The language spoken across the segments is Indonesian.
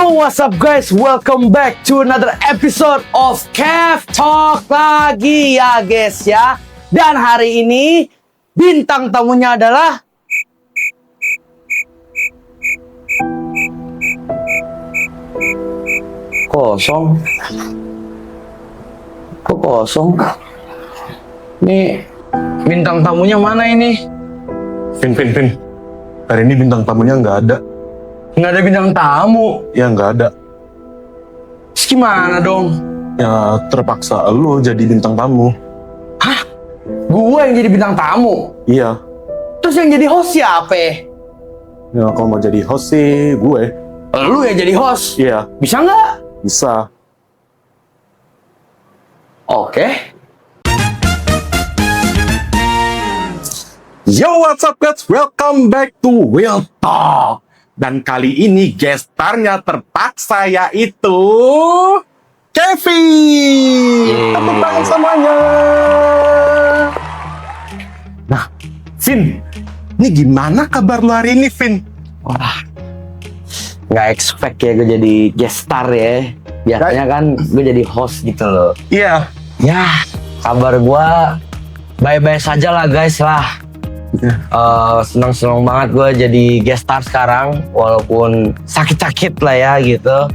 Yo, what's up guys? Welcome back to another episode of Kev Talk lagi ya guys ya. Dan hari ini bintang tamunya adalah kosong. Kok kosong? Nih bintang tamunya mana ini? Vin. Hari ini bintang tamunya nggak ada. Nggak ada bintang tamu. Ya nggak ada. Terus gimana dong? Ya terpaksa lo jadi bintang tamu. Hah? Gue yang jadi bintang tamu? Iya. Terus yang jadi host siapa? Ya kalau mau jadi host sih gue. Lu yang jadi host? Iya. Bisa nggak? Bisa. Oke. Yo, what's up guys? Welcome back to Real Talk. Dan kali ini guest starnya terpaksa yaitu Kevin. Tepuk tangan semuanya. Nah, Vin, ini gimana kabar lu hari ini, Vin? Wah, nggak expect ya gue jadi guest star ya. Biasanya kan gue jadi host gitu loh. Iya. Ya, kabar gue bye-bye saja lah guys lah. Senang banget gue jadi guest star sekarang, walaupun sakit-sakit lah ya gitu.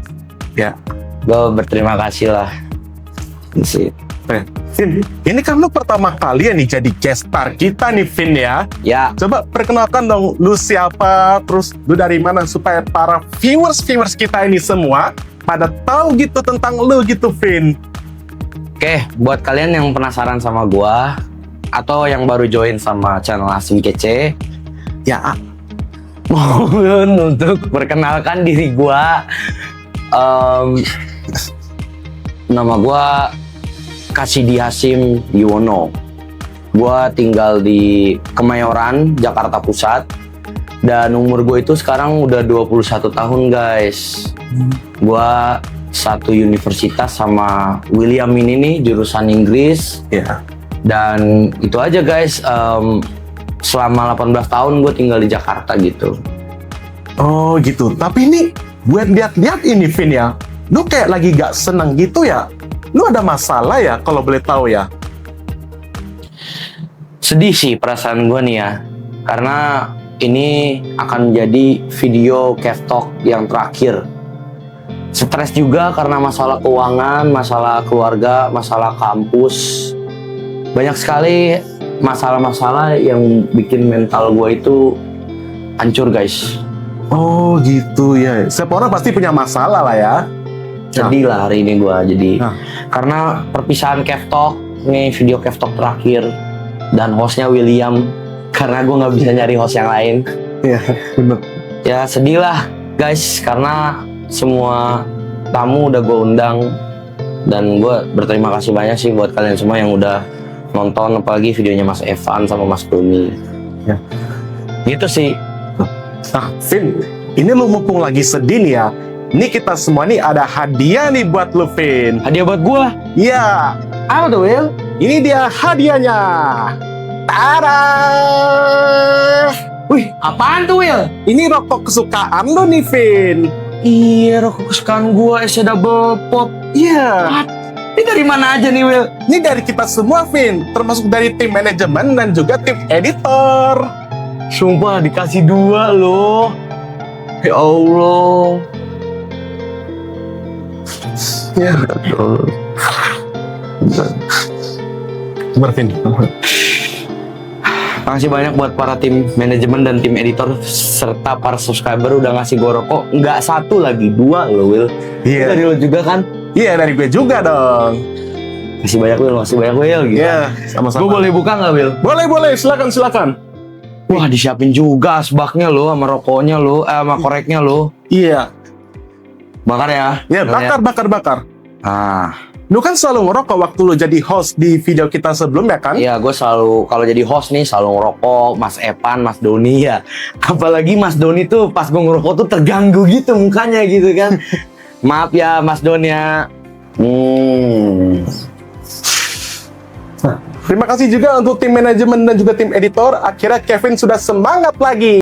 Ya. Gue berterima kasih lah. Sih. Vin, ini kan lu pertama kali ya nih jadi guest star kita nih, Vin ya. Ya, Coba perkenalkan dong, lu siapa, terus lu dari mana, supaya para viewers kita ini semua pada tahu gitu tentang lu gitu, Vin. oke, buat kalian yang penasaran sama gue atau yang baru join sama channel Asing Kece, Ya, mohon untuk perkenalkan diri gua. Nama gua Kasidi Hasim Yuwono. Gua tinggal di Kemayoran, Jakarta Pusat. Dan umur gue itu sekarang udah 21 tahun guys. Gua satu universitas sama William ini nih, jurusan Inggris. ya. Dan itu aja guys, selama 18 tahun gue tinggal di Jakarta gitu. Oh gitu, tapi ini buat lihat-lihat ini, Vin ya, lu kayak lagi gak seneng gitu ya? Lu ada masalah ya, kalau boleh tahu ya? Sedih sih perasaan gue nih ya, karena ini akan jadi video Kev Talk yang terakhir. Stres juga karena masalah keuangan, masalah keluarga, masalah kampus. Banyak sekali masalah-masalah yang bikin mental gue itu hancur guys. Oh gitu ya, setiap orang pasti punya masalah lah ya. Sedih lah hari ini gue jadi. Nah. Karena perpisahan Kev Talk, ini video Kev Talk terakhir. Dan hostnya William, karena gue nggak bisa nyari host yang lain. Iya, bener. Ya sedih lah guys, karena semua tamu udah gue undang. Dan gue berterima kasih banyak sih buat kalian semua yang udah nonton, apalagi videonya Mas Evan sama Mas Doni. Ya. Gitu sih. Nah, Vin, ini lu mumpung lagi sedih nih ya. Ini kita semua nih ada hadiah nih buat lu, Vin. Hadiah buat gue. Iya, Apa tuh Will? ini dia hadiahnya. Tada! Wih, apaan tuh Will? Ini rokok kesukaan lu nih, Vin. Iya, rokok kesukaan gue, SC Double Pop. Iya. What? Ini dari mana aja nih Will? Ini dari kita semua, Vin. Termasuk dari tim manajemen dan juga tim editor. Sumpah dikasih 2 loh. Ya Allah. Ya, Gimana, Vin? Makasih banyak buat para tim manajemen dan tim editor serta para subscriber udah ngasih gue rokok. Nggak 1 lagi, 2 loh Will. Iya. Ini dari lo juga kan? Iya, dari gue juga dong. Masih banyak Will gitu. Iya, sama-sama. Gue boleh buka nggak Will? Boleh, silakan. Wah, disiapin juga asbaknya lo, sama rokoknya lo, sama koreknya lo. Iya. Bakar ya? Ya, bakar. Ah, Lu kan selalu ngerokok waktu lu jadi host di video kita sebelumnya kan? iya gue selalu, kalau jadi host nih selalu ngerokok, Mas Evan, Mas Doni ya. Apalagi Mas Doni tuh pas gue ngerokok tuh terganggu gitu mukanya gitu kan. Maaf ya Mas Doni ya. Terima kasih juga untuk tim manajemen dan juga tim editor. Akhirnya Kevin sudah semangat lagi.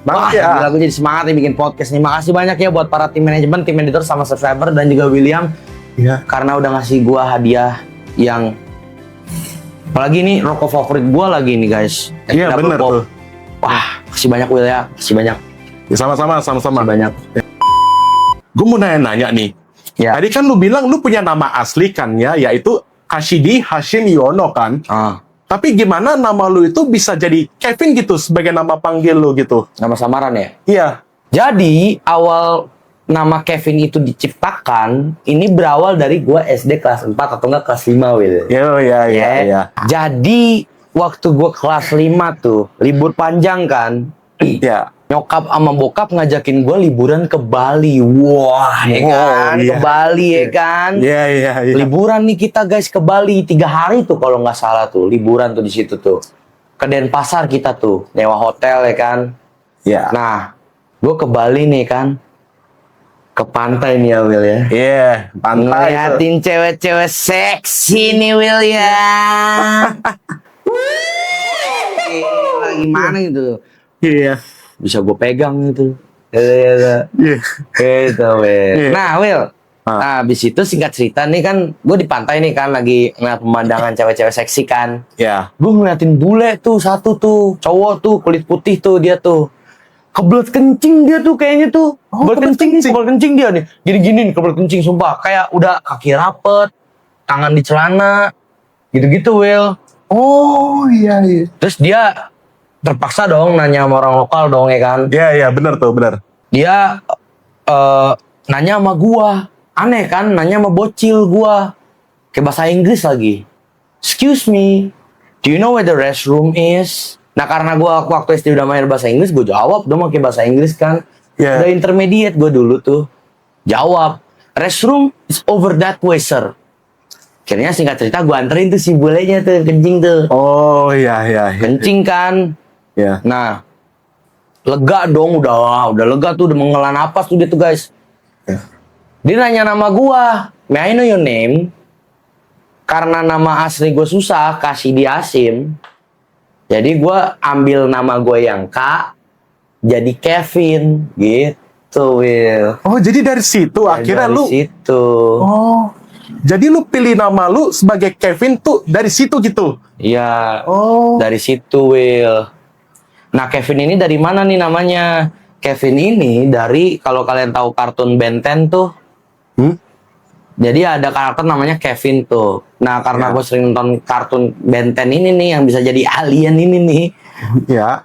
Semangat ya. Gila, gue jadi semangat nih bikin podcast nih. Makasih banyak ya buat para tim manajemen, tim editor, sama subscriber, dan juga William. Iya. Karena udah ngasih gue hadiah yang... Apalagi nih, rokok favorit gue lagi nih guys. Iya bener tuh. Wah, kasih banyak Will ya. Kasih banyak. Ya, sama-sama. Kasih banyak. Gue mau nanya-nanya nih. Ya. Tadi kan lu bilang lu punya nama asli kan ya, yaitu Kashidi Hashim Yono kan. Tapi gimana nama lu itu bisa jadi Kevin gitu sebagai nama panggil lu gitu? Nama samaran ya? Iya. Jadi, awal nama Kevin itu diciptakan, ini berawal dari gua SD kelas 4 atau enggak kelas 5, Will. Iya. Jadi, waktu gua kelas 5 tuh, libur panjang kan, Iya. nyokap sama bokap ngajakin gua liburan ke Bali. Wah, ya kan? iya. Ke Bali, ya kan? Iya. Liburan nih kita guys ke Bali 3 hari tuh kalau nggak salah tuh, liburan tuh di situ tuh. Ke Denpasar kita tuh, nyewa hotel ya kan. Iya. Nah, gua ke Bali nih kan. Ke pantai nih ya Will ya. Iya, pantai. Ngeliatin cewek-cewek seksi nih Will ya. Gila, gimana gitu. Iya. Bisa gue pegang gitu. Iya. Gitu Will. Iya. Nah Will, nah, habis itu singkat cerita nih kan, gue di pantai nih kan lagi ngeliat pemandangan cewek-cewek seksi kan. Iya. Gue ngeliatin bule tuh satu tuh, cowok tuh kulit putih tuh dia tuh. Kebelet kencing dia tuh kayaknya tuh. Kebelet kencing dia nih. Gini-gini nih kebelet kencing sumpah. Kayak udah kaki rapet, tangan di celana, gitu-gitu Will. Oh iya. Terus dia terpaksa dong nanya sama orang lokal dong ya kan. Iya, benar. Dia nanya sama gua. Aneh kan, nanya sama bocil gua. Kayak bahasa Inggris lagi. Excuse me, do you know where the restroom is? Nah karena gua waktu SD udah main bahasa Inggris, gua jawab dong pakai bahasa Inggris kan. Iya. Udah intermediate gua dulu tuh. Jawab, restroom is over that way sir. Akhirnya singkat cerita gua anterin tuh si bulenya tuh kencing tuh. Oh iya. Kencing kan. Iya. Nah, lega dong, udah lega tuh, udah menghela napas tuh dia tuh guys. Ya. Dia nanya nama gua, may I know your name? Karena nama asli gue susah, kasih di Asim. Jadi gua ambil nama gue yang K, jadi Kevin, gitu Will. Oh jadi dari situ akhirnya Dari lu. situ. Oh. Jadi lu pilih nama lu sebagai Kevin tuh dari situ gitu. Iya. Oh. Dari situ Will. Nah Kevin ini dari mana nih namanya? Kevin ini dari, kalau kalian tahu kartun Ben 10 tuh. Jadi ada karakter namanya Kevin tuh. Nah karena Ya. gue sering nonton kartun Ben 10 ini nih yang bisa jadi alien ini nih. Ya.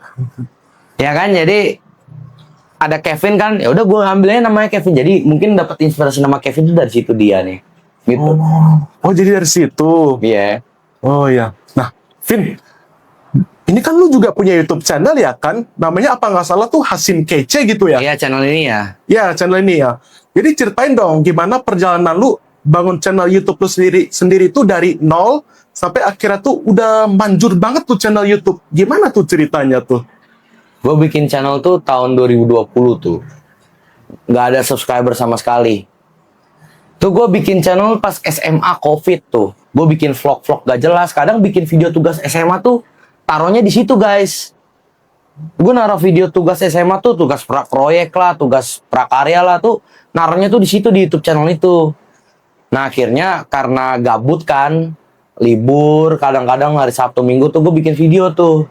Ya kan, jadi ada Kevin kan, ya udah gue ambilnya namanya Kevin. Jadi mungkin dapat inspirasi nama Kevin itu dari situ dia nih. Gitu. Oh jadi dari situ. Iya. Oh iya. Nah, Vin, ini kan lu juga punya YouTube channel ya kan? Namanya apa nggak salah tuh Hasim Kece gitu ya? Iya, channel ini ya. Ya, channel ini ya. Jadi ceritain dong gimana perjalanan lu bangun channel YouTube lu sendiri tuh dari nol sampai akhirnya tuh udah manjur banget tuh channel YouTube. Gimana tuh ceritanya tuh? Gue bikin channel tuh tahun 2020 tuh. Nggak ada subscriber sama sekali. Tuh gue bikin channel pas SMA COVID tuh. Gue bikin vlog-vlog gak jelas. Kadang bikin video tugas SMA tuh taruhnya di situ guys. Gue naruh video tugas SMA tuh, tugas proyek lah, tugas prakarya lah tuh. Naruhnya tuh di situ di YouTube channel itu. Nah akhirnya karena gabut kan, libur, kadang-kadang hari Sabtu Minggu tuh gue bikin video tuh.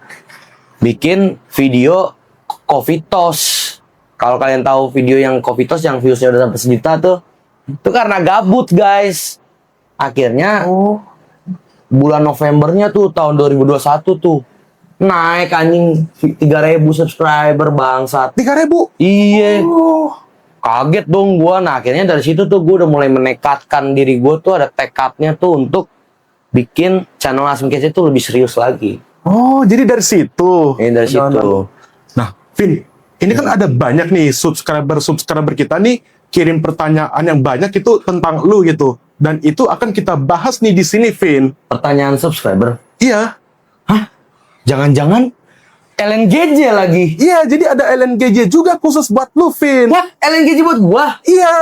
Bikin video Covitos. Kalau kalian tahu video yang Covitos yang viewsnya udah sampai 1 juta tuh. Itu karena gabut guys. Akhirnya bulan Novembernya tuh tahun 2021 tuh naik anjing 3.000 subscriber bangsat. 3.000? Iya. Kaget dong gua. Nah akhirnya dari situ tuh gua udah mulai menekatkan diri gua tuh, ada tekadnya tuh untuk bikin channel Hasim Kece tuh lebih serius lagi. Oh, jadi dari situ. Dari situ. Nah, Vin, ini kan ada banyak nih subscriber kita nih kirim pertanyaan yang banyak itu tentang lu gitu. Dan itu akan kita bahas nih di sini, Vin. Pertanyaan subscriber? Iya. Hah? Jangan-jangan LNGJ lagi? Iya, jadi ada LNGJ juga khusus buat lu, Vin. Wah, LNGJ buat gua? Iya.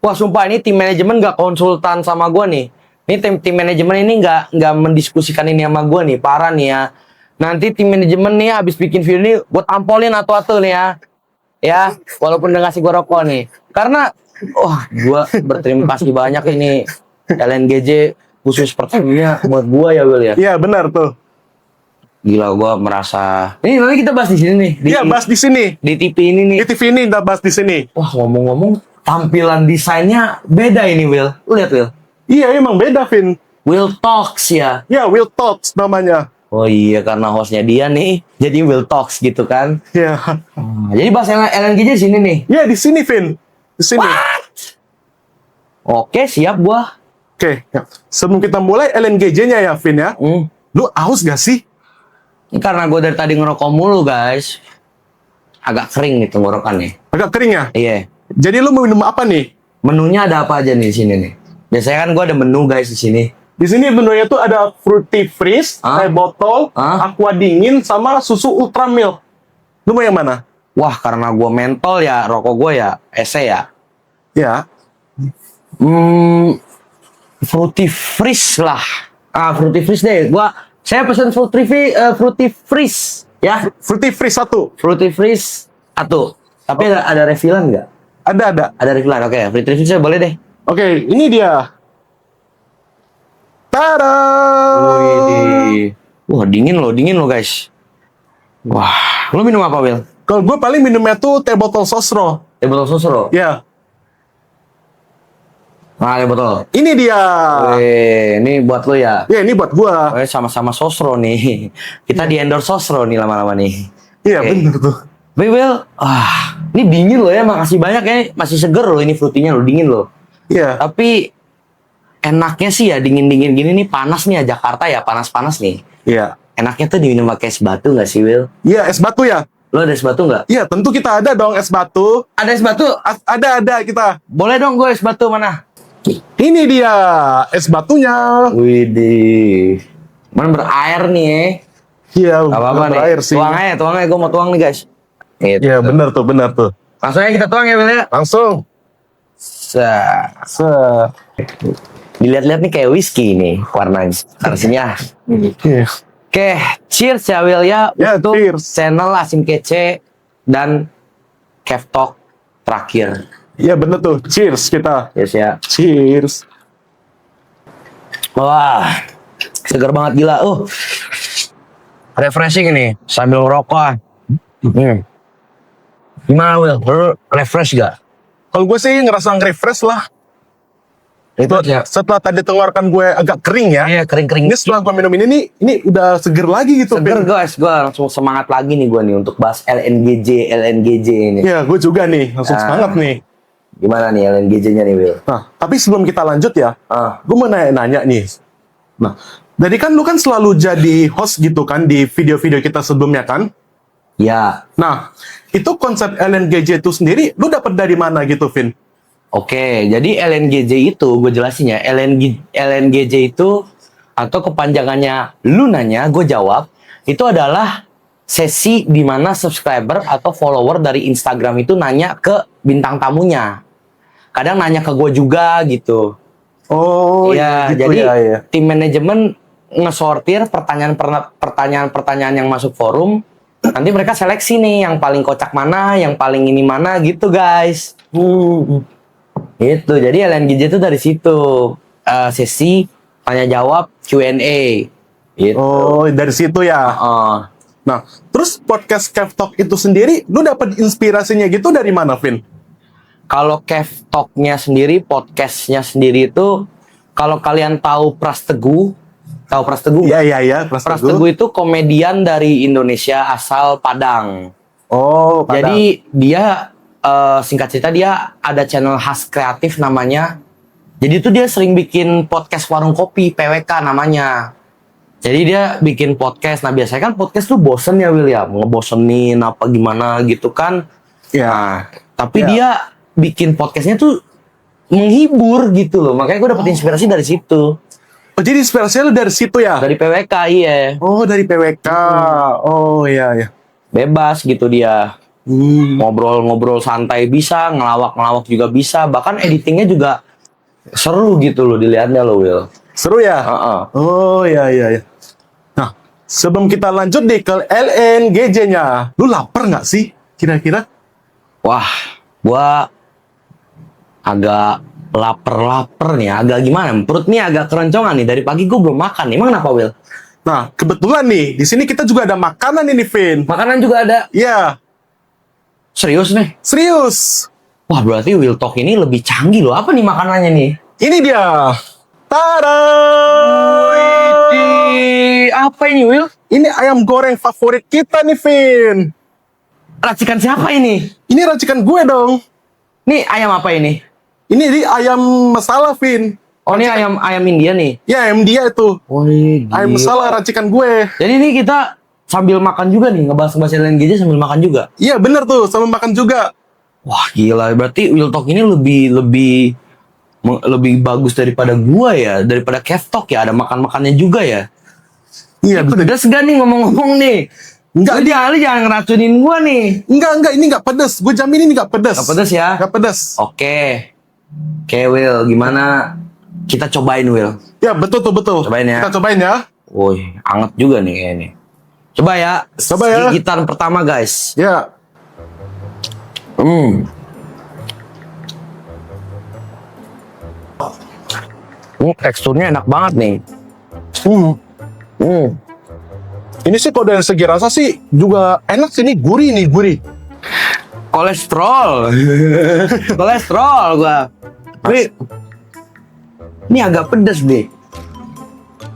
Wah, sumpah ini tim manajemen gak konsultan sama gua nih. Ini tim manajemen ini nggak mendiskusikan ini sama gua nih, parah nih ya. Nanti tim manajemen nih habis bikin video ini gue tampolin atu-atu nih ya. Ya, walaupun udah ngasih gue rokok nih. Karena gue berterima kasih banyak ini LNGJ khusus pertanyaan buat gue ya Will ya. Iya, benar tuh. Gila, gue merasa. Ini nanti kita bahas di sini nih. Iya, bahas di sini. Di TV ini nih. Di TV ini kita bahas di sini. Wah, ngomong-ngomong tampilan desainnya beda ini Will. Lu lihat Will. Iya, emang beda, Vin. Will Talks ya. Ya, Will Talks namanya. Oh iya, karena hostnya dia nih, jadi Will Talks gitu kan. Iya. Jadi bahas LNGJ di sini nih. Iya, di sini, Vin. Di sini. Oke, siap gua. Oke, ya. Sebelum kita mulai LNGJ-nya ya, Vin ya. Lu haus gak sih? Ini karena gue dari tadi ngerokok mulu, guys. Agak kering nih tenggorokannya. Agak kering ya? Iya. Jadi lu mau minum apa nih? Menunya ada apa aja nih di sini nih? Biasanya kan gue ada menu guys di sini. Di sini menunya tuh ada fruity freeze, teh botol, aqua dingin, sama susu ultra milk. Lu mau yang mana? Wah, karena gue mentol ya, rokok gue ya, ese ya. Ya. Fruity freeze lah. Fruity freeze deh. Saya pesan fruity freeze ya. Fruity freeze satu. Fruity freeze satu. Tapi ada refillan nggak? Ada. Ada refillan. Oke, fruity freeze saya boleh deh. Oke, ini dia. Tada! Wah, dingin loh guys. Wah, lu minum apa, Will? Kalau gue paling minumnya tuh teh botol sosro. Teh botol sosro? Ya. Nah, teh botol. Ini dia. Ini buat lu ya? Ya, ini buat gua. Sama-sama sosro nih. Kita di endorse sosro nih lama-lama nih. Iya, bener tuh. Will, ini dingin loh ya, makasih banyak ya. Masih seger loh ini fruitinya loh, dingin loh. Iya. Tapi enaknya sih ya dingin-dingin gini nih, panas nih ya Jakarta ya, panas-panas nih. Iya. Enaknya tuh diminum pakai es batu nggak sih, Will? Iya, es batu ya? Lo ada es batu nggak? Iya, tentu kita ada dong es batu. Ada es batu? Ada kita. Boleh dong gue es batu mana? Ini dia es batunya. Widih. Mana berair nih ya? Iya, Gak apa-apa nih. air sih. Tuang aja, gue mau tuang nih guys. Gitu. Iya, benar tuh. Langsung aja kita tuang ya, Will ya? Langsung. Dilihat-lihat nih kayak whisky nih warnanya. Taruh sini ya. Iya. Oke, cheers ya Will ya, Ya, untuk cheers. channel Asim Kece dan Kev Talk terakhir. Iya, bener tuh. Cheers kita. Yes ya. Cheers. Wah, segar banget gila. Refreshing ini sambil ngerokok. Gimana Will? Lu refresh gak? Kalau gue sih ngerasa nge-refresh lah. Setelah tadi tenggorokan gue agak kering ya. Iya, kering-kering. Ini setelah gue minum ini udah seger lagi gitu. Seger Vin. guys, gue langsung semangat lagi nih gue nih untuk bahas LNGJ ini. Iya, gue juga nih. Langsung semangat nih. Gimana nih LNGJ-nya nih Will? Nah, tapi sebelum kita lanjut ya, gue mau nanya nih. Nah, jadi kan lu kan selalu jadi host gitu kan di video-video kita sebelumnya kan? Ya. Nah, itu konsep LNGJ itu sendiri, lu dapat dari mana gitu, Vin? Oke, jadi LNGJ itu gue jelasin ya. LNGJ itu atau kepanjangannya lu nanya, gue jawab. Itu adalah sesi di mana subscriber atau follower dari Instagram itu nanya ke bintang tamunya. Kadang nanya ke gue juga gitu. Oh, ya, gitu jadi ya. tim manajemen ngesortir pertanyaan-pertanyaan yang masuk forum. Nanti mereka seleksi nih yang paling kocak mana, yang paling ini mana gitu guys. Itu jadi LNGJ itu dari situ sesi tanya jawab Q&A. Gitu. Oh, dari situ ya. Nah, terus podcast Kev Talk itu sendiri, lu dapat inspirasinya gitu dari mana, Vin? Kalau Kev Talk-nya sendiri, podcastnya sendiri itu, kalau kalian tahu Pras Teguh nggak? Iya, Pras Teguh itu komedian dari Indonesia asal Padang. Oh, Padang. Jadi dia singkat cerita dia ada channel khas kreatif namanya. Jadi itu dia sering bikin podcast warung kopi PWK namanya. Jadi dia bikin podcast. Nah biasanya kan podcast tuh bosen ya William, ngebosenin apa gimana gitu kan. Ya. Nah, tapi dia bikin podcastnya tuh menghibur gitu loh. Makanya gue dapet inspirasi dari situ. Oh, jadi inspirasinya lu dari situ ya? Dari PWK, iya. Oh, dari PWK. Oh, iya. Bebas gitu dia. Ngobrol-ngobrol santai bisa, ngelawak-ngelawak juga bisa. Bahkan editingnya juga seru gitu loh dilihatnya loh, Will. Seru ya? Oh, iya. Nah, sebelum kita lanjut nih ke LNGJ-nya, lu lapar nggak sih kira-kira? Wah, gua agak lapar nih, agak gimana? Perut nih agak keroncongan nih. Dari pagi gua belum makan nih. Emang kenapa, Will? Nah, kebetulan nih, di sini kita juga ada makanan ini, Vin. Makanan juga ada. Ya, Serius nih? serius. Wah, berarti Will Talk ini lebih canggih loh. Apa nih makanannya nih? Ini dia. Tada! Apa ini, Will? Ini ayam goreng favorit kita nih, Vin. Racikan siapa ini? Ini racikan gue dong. Nih ayam apa ini? Ini di ayam masala, Vin. Oh, ini ayam India nih. Ya, ayam dia itu. Wih, Ayam masala racikan gue. Jadi ini kita sambil makan juga nih, ngebahas-bahas LNGJ sambil makan juga. Iya, bener tuh, sama makan juga. Wah, gila. Berarti Will Talk ini lebih bagus daripada gua ya, daripada Kev Talk ya. Ada makan-makannya juga ya. Iya, bener. Pedas gak nih ngomong-ngomong nih? Enggak, Lu jangan ngeracunin gua nih. enggak, ini enggak pedes. Gue jamin ini enggak pedes. Gak pedas ya? Enggak pedes. Oke, Will, gimana? Kita cobain, Will. Ya, betul tuh, betul. Cobain ya. Kita cobain ya. Woi, anget juga nih kayaknya. Coba ya. Coba ya. Gigitan pertama, guys. Ya. Teksturnya enak banget nih. Hmm. Hmm. Ini sih kalau dari segi rasa sih juga enak sih, nih gurih nih, gurih. Kolesterol. Kolesterol gua. Tapi ini agak pedas deh.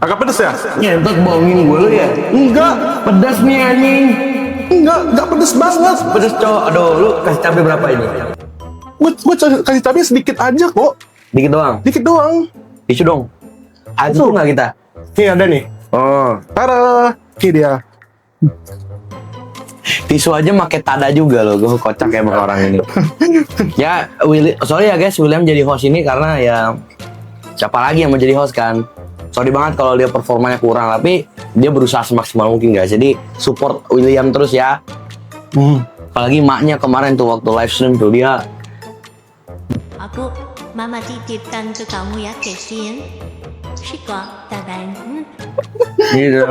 Agak pedes ya? Nyentot bohongin gue lu ya. Enggak, Pedas nih anjing. enggak pedes banget. Pedas cowok. Aduh, lu kasih cabai berapa ini? Gue kasih cabai sedikit aja kok. Dikit doang. Dikit doang. Tisu dong. Ada tuh nggak kita? Nih ada nih. Oh. Tara. Ini dia. Tisu aja pakai tada juga loh. Gue kocak emang orang ini. Ya, sorry ya guys, William jadi host ini karena ya siapa lagi yang mau jadi host kan? Sorry banget kalau dia performanya kurang, tapi dia berusaha semaksimal mungkin guys. Jadi support William terus ya. Apalagi maknya kemarin tuh waktu live stream tuh dia Aku mama titipkan ke kamu ya, Kevin. Syukur, bye-bye. gitu.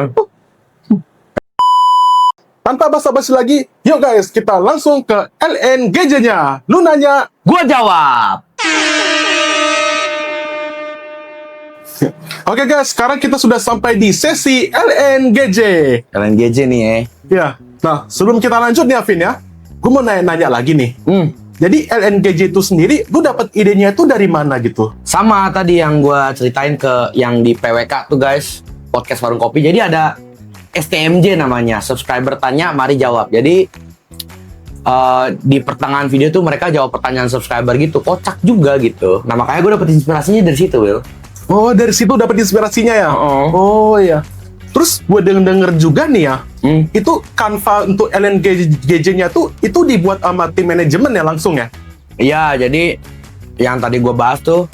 Tanpa basa-basi lagi, yuk guys, kita langsung ke LNGJ-nya. Lu nanya, Gua jawab. oke guys, sekarang kita sudah sampai di sesi LNGJ. LNGJ nih ya. Ya, nah sebelum kita lanjut nih Avin ya, gue mau nanya-nanya lagi nih. Jadi LNGJ itu sendiri, lu dapat idenya itu dari mana gitu? Sama tadi yang gua ceritain ke yang di PWK tuh guys, podcast Warung Kopi. Jadi ada STMJ namanya, subscriber tanya, mari jawab. Jadi di pertengahan video tuh mereka jawab pertanyaan subscriber gitu, kocak juga gitu. Nah makanya gue dapet inspirasinya dari situ, Will. Oh, dari situ dapat inspirasinya ya? Oh iya. Terus gue denger juga nih ya, itu Canva untuk LNGJ-nya tuh, itu dibuat sama tim manajemen ya langsung ya? Iya, jadi yang tadi gue bahas tuh,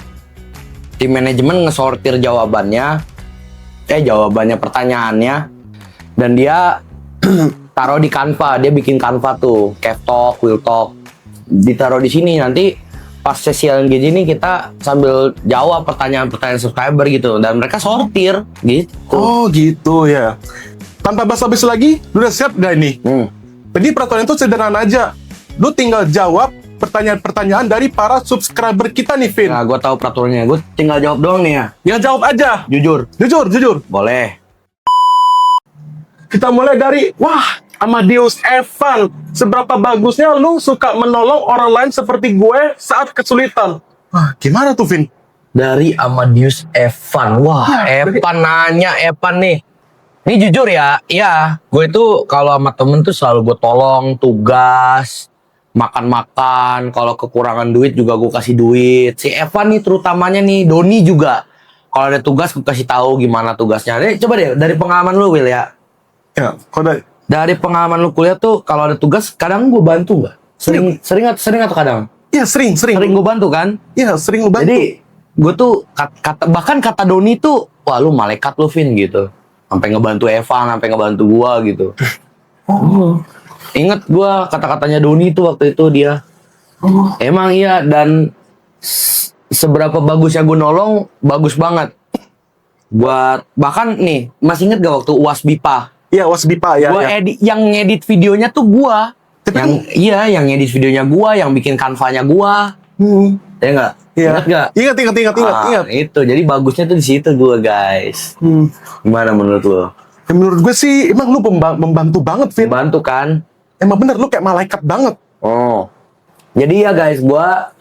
tim manajemen ngesortir jawabannya, pertanyaannya, dan dia taruh di Canva. Dia bikin Canva tuh, Kev Talk, Will Talk, ditaruh di sini. Nanti pas sesi LNGJ ini kita sambil jawab pertanyaan-pertanyaan subscriber gitu, dan mereka sortir gitu. Oh gitu ya. Tanpa basa-basi lagi, lu udah siap gak ini? Jadi peraturan itu sederhana aja. Lu tinggal jawab pertanyaan-pertanyaan dari para subscriber kita nih, Vin. Nah, gue tahu peraturannya. Gue tinggal jawab doang nih ya. Ya jawab aja. Jujur. Jujur. Boleh. Kita mulai dari, wah, Amadeus Evan. Seberapa bagusnya lu suka menolong orang lain seperti gue saat kesulitan? Wah, gimana tuh, Vin? Dari Amadeus Evan. Wah, Evan nanya, Evan nih. Ini jujur ya, iya. Gue itu kalau sama temen tuh selalu gue tolong, tugas, makan-makan. Kalau kekurangan duit juga gue kasih duit. Si Evan nih terutamanya nih, Doni juga. Kalau ada tugas gue kasih tahu gimana tugasnya. Coba deh, dari pengalaman lu, Will ya. Ya, kode. Dari pengalaman lu kuliah tuh, kalau ada tugas, kadang gue bantu nggak? Sering atau kadang? Iya, sering. Sering gue bantu kan? Iya, sering lu bantu. Jadi gue tuh bahkan kata Doni tuh, wah lu malaikat lu, Vin, gitu. Sampai ngebantu Evan, sampai ngebantu gue gitu. Ingat gue kata-katanya Doni tuh waktu itu dia. Emang iya, dan seberapa bagusnya gue nolong, bagus banget. Buat bahkan nih, masih inget gak waktu UAS BIPA? Iya, Wasbipa ya. Gua Ya. yang ngedit videonya tuh gua. Tapi- Yang ngedit videonya gua, yang bikin kanvanya gua. Ya enggak? Iya. Ingat enggak? Ingat. Itu. Jadi bagusnya tuh di situ gua, guys. Gimana menurut lo? Ya, menurut gue sih emang lu membantu banget, Fit. Bantu kan? Emang bener lu kayak malaikat banget. Oh. Jadi ya guys, gua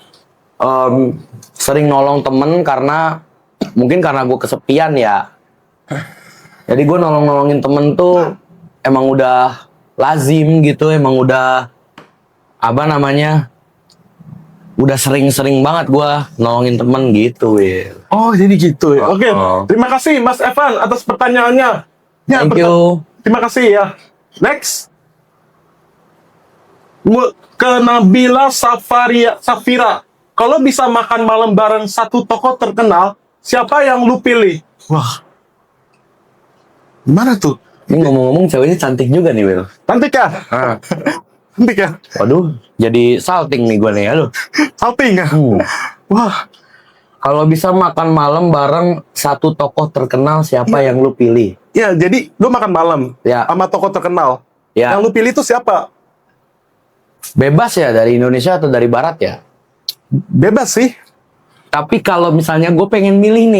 sering nolong temen karena mungkin karena gue kesepian ya. Jadi gue nolongin temen tuh emang udah lazim gitu, emang udah apa namanya? Udah sering-sering banget gue nolongin temen gitu, Will. Oh, jadi gitu ya. Oke. Oh. Terima kasih Mas Evan atas pertanyaannya. Ya, Thank you. Terima kasih ya. Next. Ke Nabila Safira. Kalau bisa makan malam bareng satu tokoh terkenal, siapa yang lu pilih? Wah. Gimana tuh? Ini ngomong-ngomong ceweknya cantik juga nih, Will. Cantik ya? Ah. Cantik ya? Waduh, jadi salting nih gue nih, aduh. Salting ya? Wah. Kalau bisa makan malam bareng satu tokoh terkenal, siapa yang lu pilih? Ya, jadi lu makan malam Ya. sama tokoh terkenal. Ya. Yang lu pilih tuh siapa? Bebas ya, dari Indonesia atau dari Barat ya? Bebas sih. Tapi kalau misalnya gue pengen milih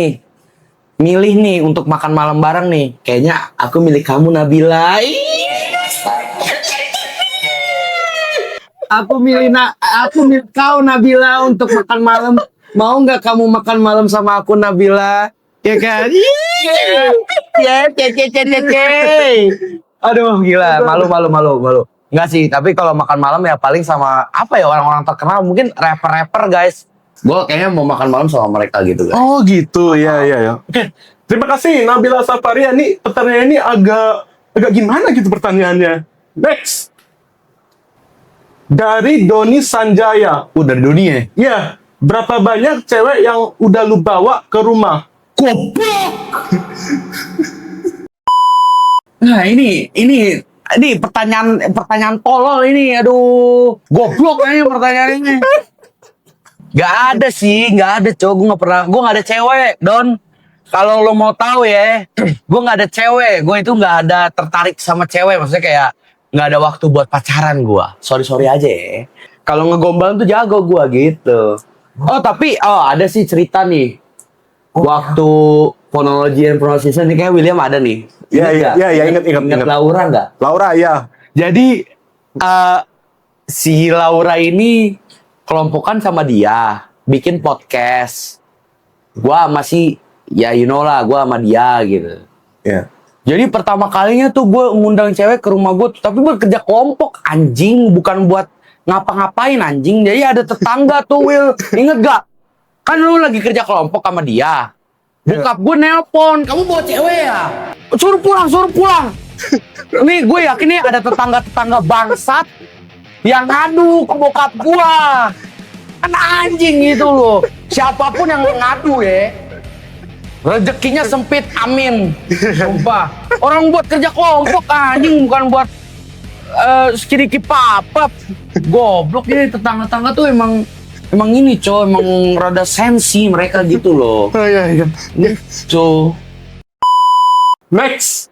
nih untuk makan malam bareng nih, kayaknya aku milih kamu, Nabila. Aku milih kau, Nabila, untuk makan malam. Mau nggak kamu makan malam sama aku, Nabila? Ya kan? Ya, aduh, gila, malu. Enggak sih, tapi kalau makan malam ya paling sama apa ya, orang-orang terkenal, mungkin rapper guys. Gue kayaknya mau makan malam sama mereka gitu, guys. Oh gitu, ya. Oke, terima kasih Nabila Safaria. Nih pertanyaan ini agak gimana gitu pertanyaannya. Next, dari Doni Sanjaya. Dari dunia. Ya, berapa banyak cewek yang udah lu bawa ke rumah? Goblok. Nah, ini pertanyaan tolol ini. Aduh, goblok kayaknya pertanyaan ini. Gak ada sih, gak ada cowok. Gue gak ada cewek, Don. Kalau lo mau tahu ya, gue gak ada cewek. Gue itu gak ada tertarik sama cewek. Maksudnya kayak gak ada waktu buat pacaran gue. Sorry aja ya. Kalau ngegombalan tuh jago gue gitu. Oh tapi, ada sih cerita nih. Waktu phonology and pronunciation ini kayak William ada nih. Iya, ingat. Ingat Laura nggak? Laura, ya. Jadi si Laura ini kelompokan sama dia, bikin podcast. Gua masih, ya you know lah, gua sama dia gitu. Ya. Jadi pertama kalinya tuh gue ngundang cewek ke rumah gue, tapi bekerja kelompok, anjing, bukan buat ngapa-ngapain anjing. Jadi ada tetangga tuh, Will, inget gak? Kan lu lagi kerja kelompok sama dia. Bokap gue nelpon, kamu bawa cewek ya? Suruh pulang. Nih gue yakin nih ada tetangga-tetangga bangsat yang ngadu ke bokap gue. Kan anjing gitu loh. Siapapun yang ngadu ya, rezekinya sempit, amin. Sumpah. Orang buat kerja kelompok anjing, bukan buat sedikit papap. Goblok ini tetangga-tetangga tuh emang ini emang rada sensi mereka gitu loh. Oh, iya. Gitu. Next,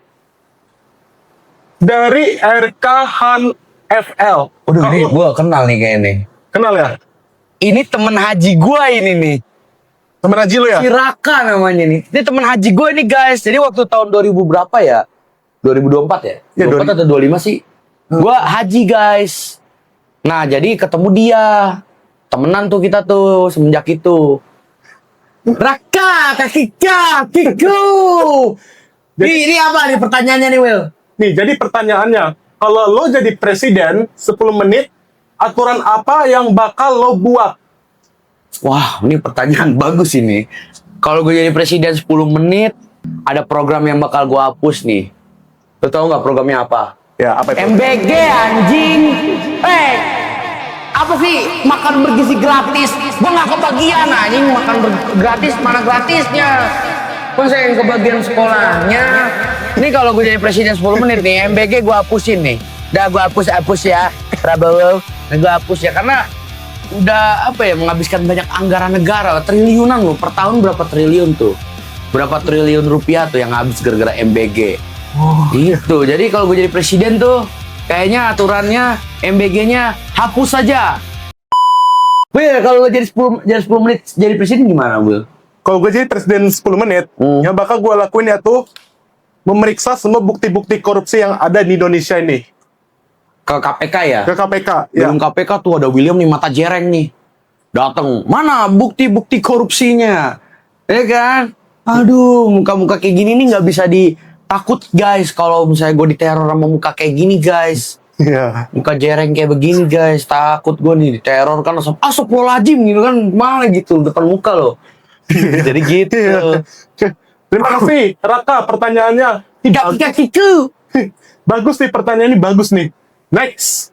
dari RK Han FL. Waduh, ini gue kenal nih kayaknya. Kenal ya? Ini temen haji gue ini nih. Temen haji lu ya? Si Raka namanya nih. Ini temen haji gue nih guys. Jadi waktu tahun 2000 berapa ya? 2024 ya? Ya, 24 atau 25 sih? Gue haji guys. Nah jadi ketemu dia. Temenan tuh kita tuh semenjak itu. Raka, kakiku. Ini apa nih pertanyaannya nih, Will? Nih, jadi pertanyaannya, kalau lo jadi presiden 10 menit, aturan apa yang bakal lo buat? Wah, ini pertanyaan bagus ini. Kalau gue jadi presiden 10 menit, ada program yang bakal gue hapus nih. Lo tau nggak programnya apa? Ya, apa itu? MBG anjing. Apa sih makan bergizi gratis? Gue nggak kebagian anjing makan gratis, mana gratisnya? Kan saya yang kebagian sekolahnya. Ini kalau gue jadi presiden 10 menit nih, MBG gue hapusin nih. Udah gue hapus ya, Prabowo. Gue hapus ya karena udah menghabiskan banyak anggaran negara, triliunan loh per tahun. Berapa triliun tuh? Berapa triliun rupiah tuh yang habis gara-gara MBG? Gitu. Jadi kalau gue jadi presiden tuh, kayaknya aturannya MBG-nya hapus saja. Will, kalau lo jadi 10 menit jadi presiden gimana, Will? Kalau gue jadi presiden 10 menit, yang bakal gue lakuin ya tuh memeriksa semua bukti-bukti korupsi yang ada di Indonesia ini Ke KPK ya? ke KPK. Ya. Belum KPK tuh ada William nih mata jereng nih. Datang, mana bukti-bukti korupsinya? Ya kan? Aduh, muka-muka kayak gini nih nggak bisa ditakut guys. Kalau misalnya gue diteror sama muka kayak gini guys. Iya. Muka jereng kayak begini guys. Takut gue nih diteror kan langsung astagfirullahaladzim gitu kan. Malah gitu depan muka loh. Jadi gitu. Iya. Terima kasih, Raka. Pertanyaannya Tiga kiku. bagus nih, pertanyaan ini bagus nih. Next.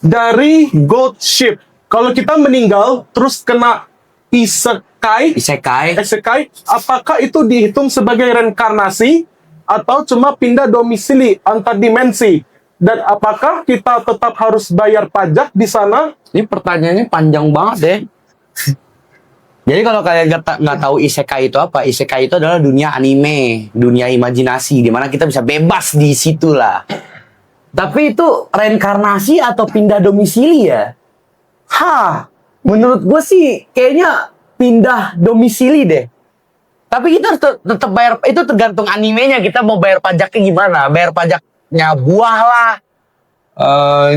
Dari Gold Ship. Kalau kita meninggal terus kena isekai, Isekai. apakah itu dihitung sebagai reinkarnasi atau cuma pindah domisili antar dimensi? Dan apakah kita tetap harus bayar pajak di sana? Ini pertanyaannya panjang banget deh. Jadi kalau kalian nggak tahu isekai itu apa, isekai itu adalah dunia anime, dunia imajinasi, di mana kita bisa bebas di situ lah. Tapi itu reinkarnasi atau pindah domisili ya? Menurut gue sih kayaknya pindah domisili deh. Tapi kita harus tetap bayar, itu tergantung animenya, kita mau bayar pajaknya gimana, bayar pajaknya buah lah.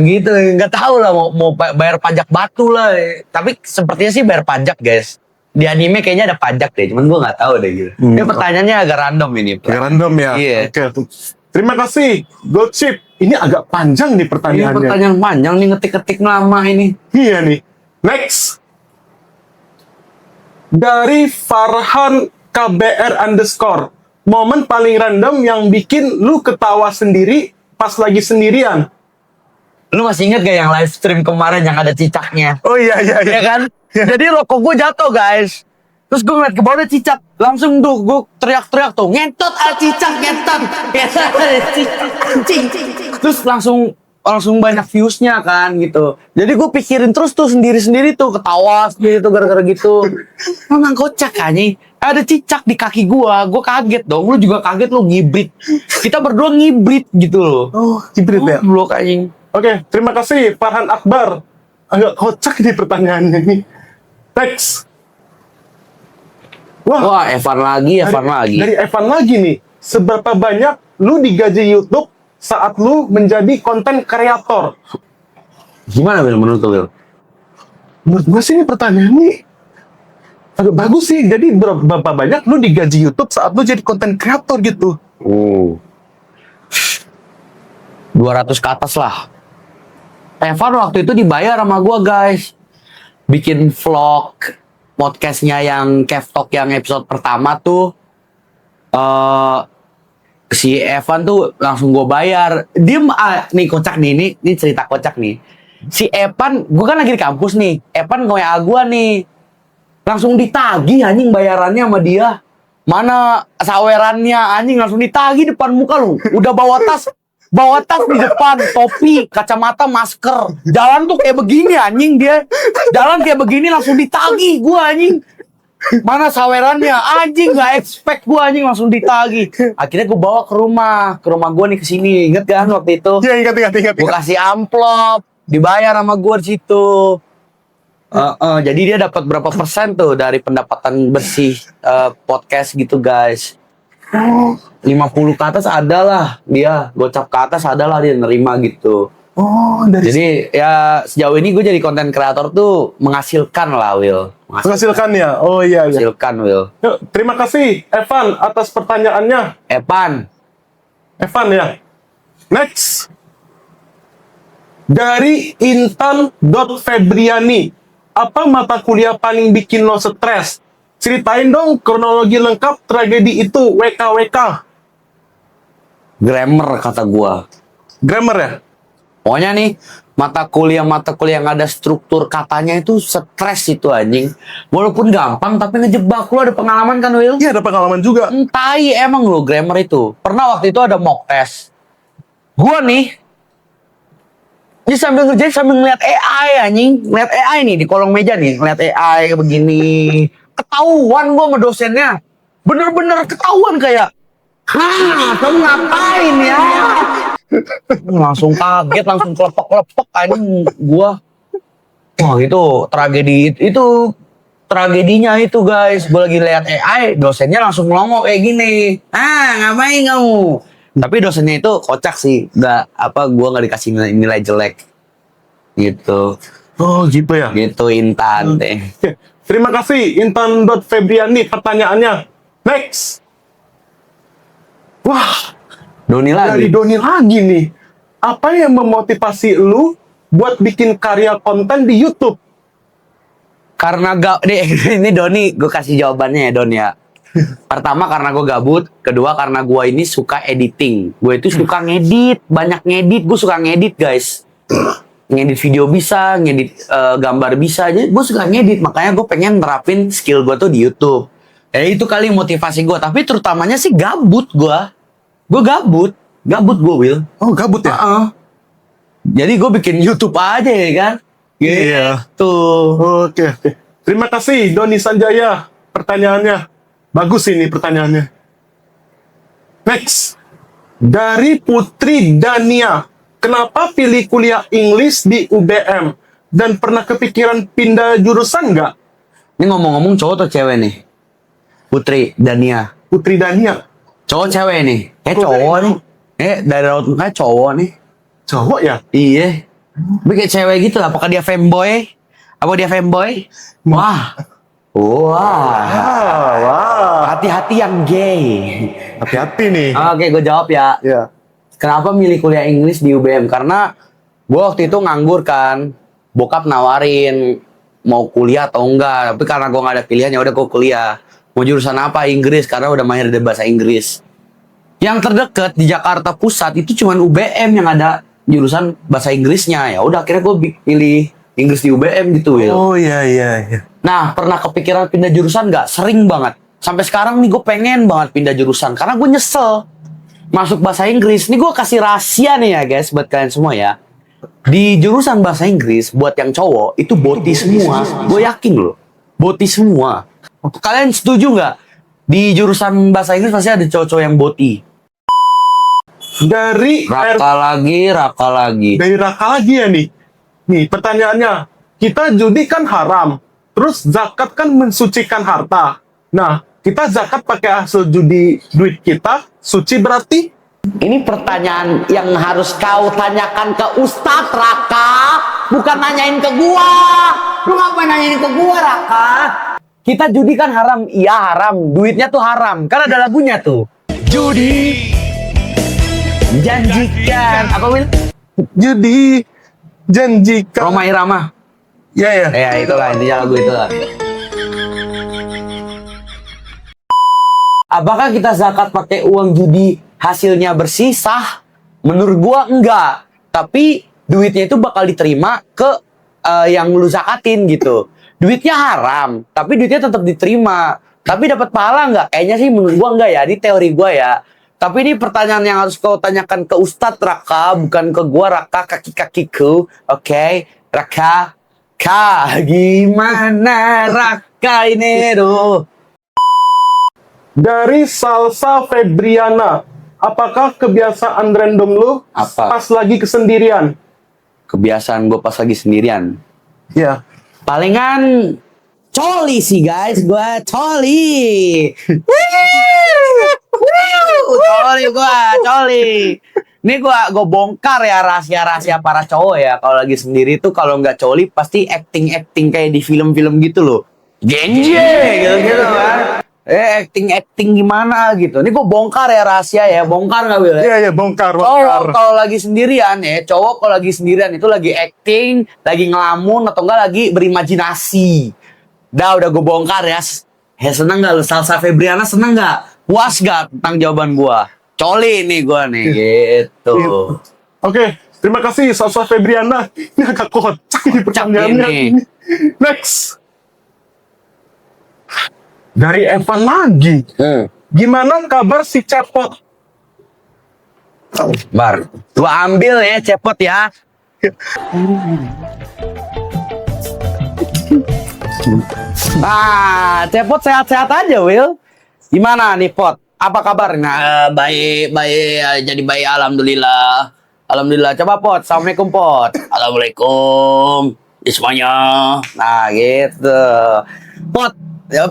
Gitu, nggak tahu lah mau bayar pajak batu lah. Tapi sepertinya sih bayar pajak guys. Di anime kayaknya ada pajak deh, cuman gue nggak tahu deh gitu. Ini pertanyaannya agak random ini. Agak random ya. Iya. Oke. Terima kasih, Gold Ship. Ini agak panjang nih Ini pertanyaannya. pertanyaan panjang nih, ngetik-ngetik lama ini. Iya nih. Next. Dari Farhan KBR _ momen paling random yang bikin lu ketawa sendiri pas lagi sendirian. Lu masih inget gak yang live stream kemarin yang ada cicaknya? Oh iya. Ya kan? Jadi rokok gue jatuh guys. Terus gue ngeliat ke bawah ada cicak. Langsung tuh gue teriak-teriak tuh. Ngentot cicak, ngentot. Cicing. Terus langsung banyak viewsnya kan gitu. Jadi gue pikirin terus tuh sendiri-sendiri tuh. Ketawa sendiri tuh gara-gara gitu. Memang kocak anjing. Ada cicak di kaki gue kaget dong. Lu juga kaget, lu ngibrit. Kita berdua ngibrit gitu loh. Oh, hibrid ya. Blok anjing. Oke, terima kasih Farhan Akbar. Agak kocak nih pertanyaannya nih. Next. Wah, Evan lagi. Dari Evan lagi nih. Seberapa banyak lu digaji YouTube saat lu menjadi konten kreator? Gimana Will menurut lu, Will? Menurut gue sih ini pertanyaan nih agak bagus sih. Jadi berapa banyak lu digaji YouTube saat lu jadi konten kreator gitu? 200 ke atas lah. Evan waktu itu dibayar sama gua guys. Bikin vlog podcastnya yang Kev Talk yang episode pertama tuh. Si Evan tuh langsung gua bayar. Nih kocak nih, ini cerita kocak nih. Si Evan, gua kan lagi di kampus nih. Evan nge-WA gua nih. Langsung ditagih anjing bayarannya sama dia. Mana sawerannya anjing langsung ditagih depan muka lu. Udah bawa tas di depan, topi, kacamata, masker. Jalan tuh kayak begini anjing dia. Jalan kayak begini langsung ditagih gua anjing. Mana sawerannya? Anjing nggak expect gua anjing langsung ditagih. Akhirnya gua bawa ke rumah gua nih kesini. Ingat kan waktu itu? Iya, ingat. Gua kasih amplop, dibayar sama gua di situ. Jadi dia dapat berapa persen tuh dari pendapatan bersih podcast gitu guys. 50 ke atas adalah dia, gocap ke atas adalah dia nerima gitu. Jadi ya sejauh ini gue jadi konten kreator tuh menghasilkan lah Will. Menghasilkan ya? Oh iya. Menghasilkan Will. Yuk, terima kasih Evan atas pertanyaannya. Evan Evan ya. Next. Dari Intan.Febriani. Apa mata kuliah paling bikin lo stres? Ceritain dong kronologi lengkap tragedi itu, WKWK. grammar kata gua. Grammar ya? Pokoknya nih mata kuliah yang ada struktur katanya itu stres itu anjing. Walaupun gampang tapi ngejebak. Lu ada pengalaman kan Will? Iya, ada pengalaman juga. Tai emang lo grammar itu. Pernah waktu itu ada mock test. Gua nih ini sambil ngerjain sambil ngeliat AI anjing. Ngeliat AI nih di kolong meja nih. Ngeliat AI begini. Ketahuan gua sama dosennya. Bener-bener ketahuan kayak. Hah, kamu ngapain ya? Langsung kaget, langsung kelepek-kelepek anjing gua. Wah, itu tragedi itu tragedinya itu guys. Gua lagi lihat AI, dosennya langsung melongo kayak gini. Ah, ngapain kamu? Tapi dosennya itu kocak sih. Gua nggak dikasih nilai jelek. Gitu. Oh gitu ya. Gitu Intan deh. Terima kasih Intan.Febriani pertanyaannya. Next. Wah, Doni dari lagi. Doni lagi nih. Apa yang memotivasi lu buat bikin karya konten di YouTube? Karena ini Doni, gue kasih jawabannya ya Don ya. Pertama karena gue gabut, kedua karena gue ini suka editing. Gue itu suka ngedit, banyak ngedit, gue suka ngedit guys. Ngedit video bisa, ngedit gambar bisa, jadi gue suka ngedit. Makanya gue pengen nerapin skill gue tuh di YouTube. Ya itu kali motivasi gue, tapi terutamanya sih gabut gue. Gue gabut gue Will. Oh gabut ya? Jadi gue bikin YouTube aja ya kan. Iya. Tuh. Oke. Terima kasih Doni Sanjaya pertanyaannya. Bagus ini pertanyaannya. Next. Dari Putri Dania. Kenapa pilih kuliah English di UBM? Dan pernah kepikiran pindah jurusan nggak? Ini ngomong-ngomong cowok atau cewek nih? Putri Dania. Putri Dania. Cowok cewek nih? Cowok nih. Dari raut muka cowok nih. Cowok ya? Iya. Tapi kayak cewek gitu. Apakah dia femboy? Apa dia femboy? Wah. Wah. Wah. Hati-hati yang gay. Hati-hati nih. Oke, gue jawab ya. Ya. Kenapa milih kuliah Inggris di UBM? Karena gue waktu itu nganggur kan. Bokap nawarin mau kuliah atau enggak. Tapi karena gue gak ada pilihan, ya udah gue kuliah. Mau jurusan apa? Inggris, karena udah mahir di bahasa Inggris. Yang terdekat di Jakarta Pusat itu cuma UBM yang ada jurusan bahasa Inggrisnya. Ya udah akhirnya gue pilih Inggris di UBM gitu, Will. Oh iya. Nah, pernah kepikiran pindah jurusan nggak? Sering banget. Sampai sekarang nih gue pengen banget pindah jurusan karena gue nyesel masuk bahasa Inggris. Nih gue kasih rahasia nih ya guys buat kalian semua ya. Di jurusan bahasa Inggris buat yang cowok itu boti semua. Gue yakin loh, boti semua. Kalian setuju nggak? Di jurusan bahasa Inggris pasti ada cowok-cowok yang boti. Dari Raka lagi. Dari Raka lagi ya nih. Nih pertanyaannya, kita judi kan haram, terus zakat kan mensucikan harta. Nah, kita zakat pakai hasil judi duit kita, suci berarti? Ini pertanyaan yang harus kau tanyakan ke Ustadz Raka, bukan nanyain ke gua. Lu ngapain nanyain ke gua Raka? Kita judi kan haram, iya haram. Duitnya tuh haram, kan ada lagunya tuh. Judi janjikan apa Will? Jadi janjikan. Roma Irama. Ya. Ya itulah intinya lagu itu lah. Apakah kita zakat pakai uang judi hasilnya bersih sah? Menurut gua enggak. Tapi duitnya itu bakal diterima ke yang lu zakatin gitu. Duitnya haram, tapi duitnya tetap diterima. Tapi dapat pahala enggak? Kayaknya sih menurut gua enggak ya. Di teori gua ya. Tapi ini pertanyaan yang harus kau tanyakan ke Ustadz Raka, bukan ke gua Raka kaki-kakiku. Oke, Raka. Gimana Raka ini tuh? Dari Salsa Febriana, apakah kebiasaan random lu Apa? pas lagi kesendirian? Kebiasaan gue pas lagi sendirian. Ya. Palingan coli sih guys, gue coli. Coli. Ini gue bongkar ya rahasia-rahasia para cowok ya. Kalau lagi sendiri tuh kalau nggak coli pasti acting kayak di film-film gitu loh. Genje gitu kan. Acting gimana gitu. Ini gue bongkar ya rahasia ya. Bongkar nggak Will? Iya, bongkar. Cowok kalau lagi sendirian ya, cowok kalau lagi sendirian itu lagi acting, lagi ngelamun atau enggak lagi berimajinasi. Udah gue bongkar ya. Seneng gak lu? Salsa Febriana seneng gak? Puas gak tentang jawaban gua? Coli nih gua nih, gitu. Oke, terima kasih Salsa Febriana. Ini agak kocak ini pertanyaannya. ini. Next. Dari Evan lagi. Gimana kabar si Cepot? Bar, lu ambil ya cepot ya. Cepot sehat-sehat aja, Will. Gimana nih, Pot? Apa kabar? Nah, baik, jadi baik, alhamdulillah. Alhamdulillah. Coba Pot, assalamualaikum Pot. Assalamualaikum. Semuanya. Nah, gitu. Pot, ya,